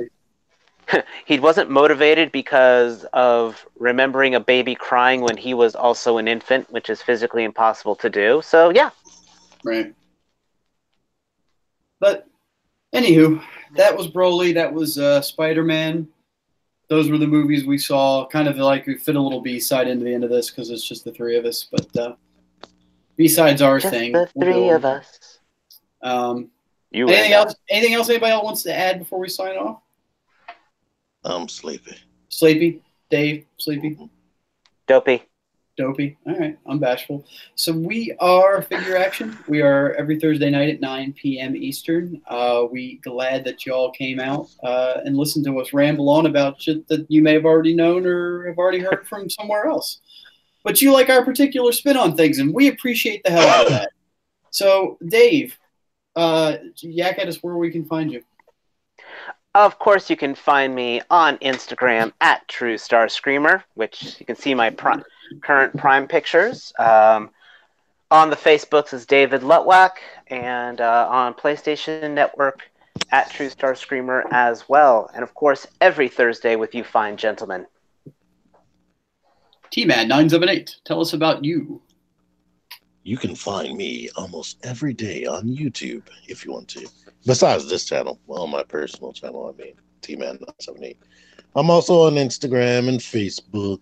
He wasn't motivated because of remembering a baby crying when he was also an infant, which is physically impossible to do. So yeah, right. But anywho, that was Broly. That was Spider-Man. Those were the movies we saw. Kind of like we fit a little B-side into the end of this because it's just the three of us. But B-sides are a thing. The three of us. Anything else? Anything else anybody else wants to add before we sign off? I'm sleepy. Sleepy? Dave? Sleepy? Dopey. Dopey. All right. I'm bashful. So we are Figure Action. We are every Thursday night at 9 p.m. Eastern. We glad that you all came out and listened to us ramble on about shit that you may have already known or have already heard from somewhere else. But you like our particular spin on things, and we appreciate the hell out of that. So, Dave, yak at us where we can find you. Of course, you can find me on Instagram at TrueStarScreamer, which you can see my current Prime pictures. On the Facebooks is David Lutwack, and on PlayStation Network at TrueStarScreamer as well. And of course, every Thursday with you fine gentlemen. T-Man978, tell us about you. You can find me almost every day on YouTube if you want to. Besides this channel, well, my personal channel, I mean, T-Man978. I'm also on Instagram and Facebook.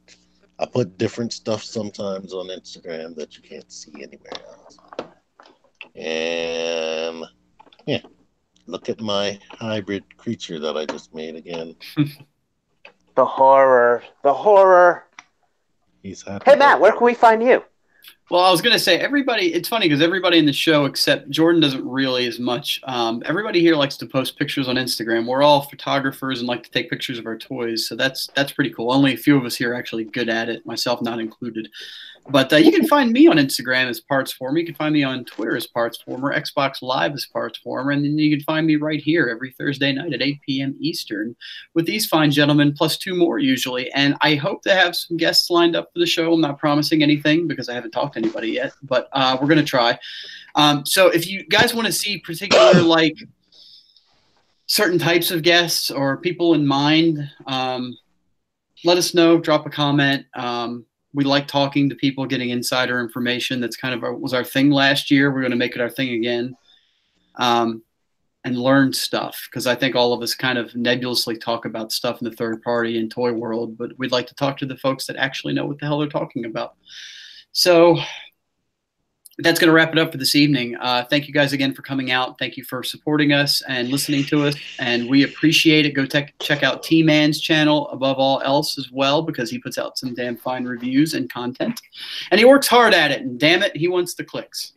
I put different stuff sometimes on Instagram that you can't see anywhere else. And yeah, look at my hybrid creature that I just made again. The horror. The horror. He's happy. Hey, Matt, where can we find you? Well, I was going to say, everybody, it's funny because everybody in the show, except Jordan doesn't really as much. Everybody here likes to post pictures on Instagram. We're all photographers and like to take pictures of our toys. So that's pretty cool. Only a few of us here are actually good at it, myself not included. But you can find me on Instagram as Partsformer. You can find me on Twitter as Partsformer, Xbox Live as Partsformer, and then you can find me right here every Thursday night at 8 p.m. Eastern with these fine gentlemen, plus two more usually. And I hope to have some guests lined up for the show. I'm not promising anything because I haven't talked to anybody yet, but we're going to try. So if you guys want to see particular like certain types of guests or people in mind, let us know. Drop a comment. We like talking to people, getting insider information. That's kind of was our thing last year. We're going to make it our thing again, and learn stuff because I think all of us kind of nebulously talk about stuff in the third party and toy world, but we'd like to talk to the folks that actually know what the hell they're talking about. So that's going to wrap it up for this evening. Thank you guys again for coming out. Thank you for supporting us and listening to us, and we appreciate it. Go check out T-Man's channel above all else as well because he puts out some damn fine reviews and content, and he works hard at it, and damn it, he wants the clicks.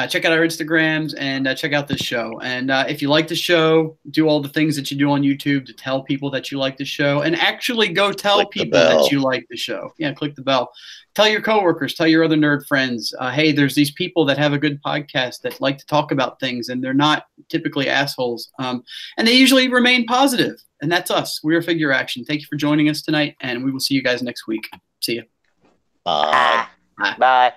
Check out our Instagrams and check out this show. And if you like the show, do all the things that you do on YouTube to tell people that you like the show, and actually go tell people that you like the show. Yeah, click the bell. Tell your coworkers, tell your other nerd friends, hey, there's these people that have a good podcast that like to talk about things, and they're not typically assholes. And they usually remain positive. And that's us. We're Figure Action. Thank you for joining us tonight, and we will see you guys next week. See you. Bye. Bye.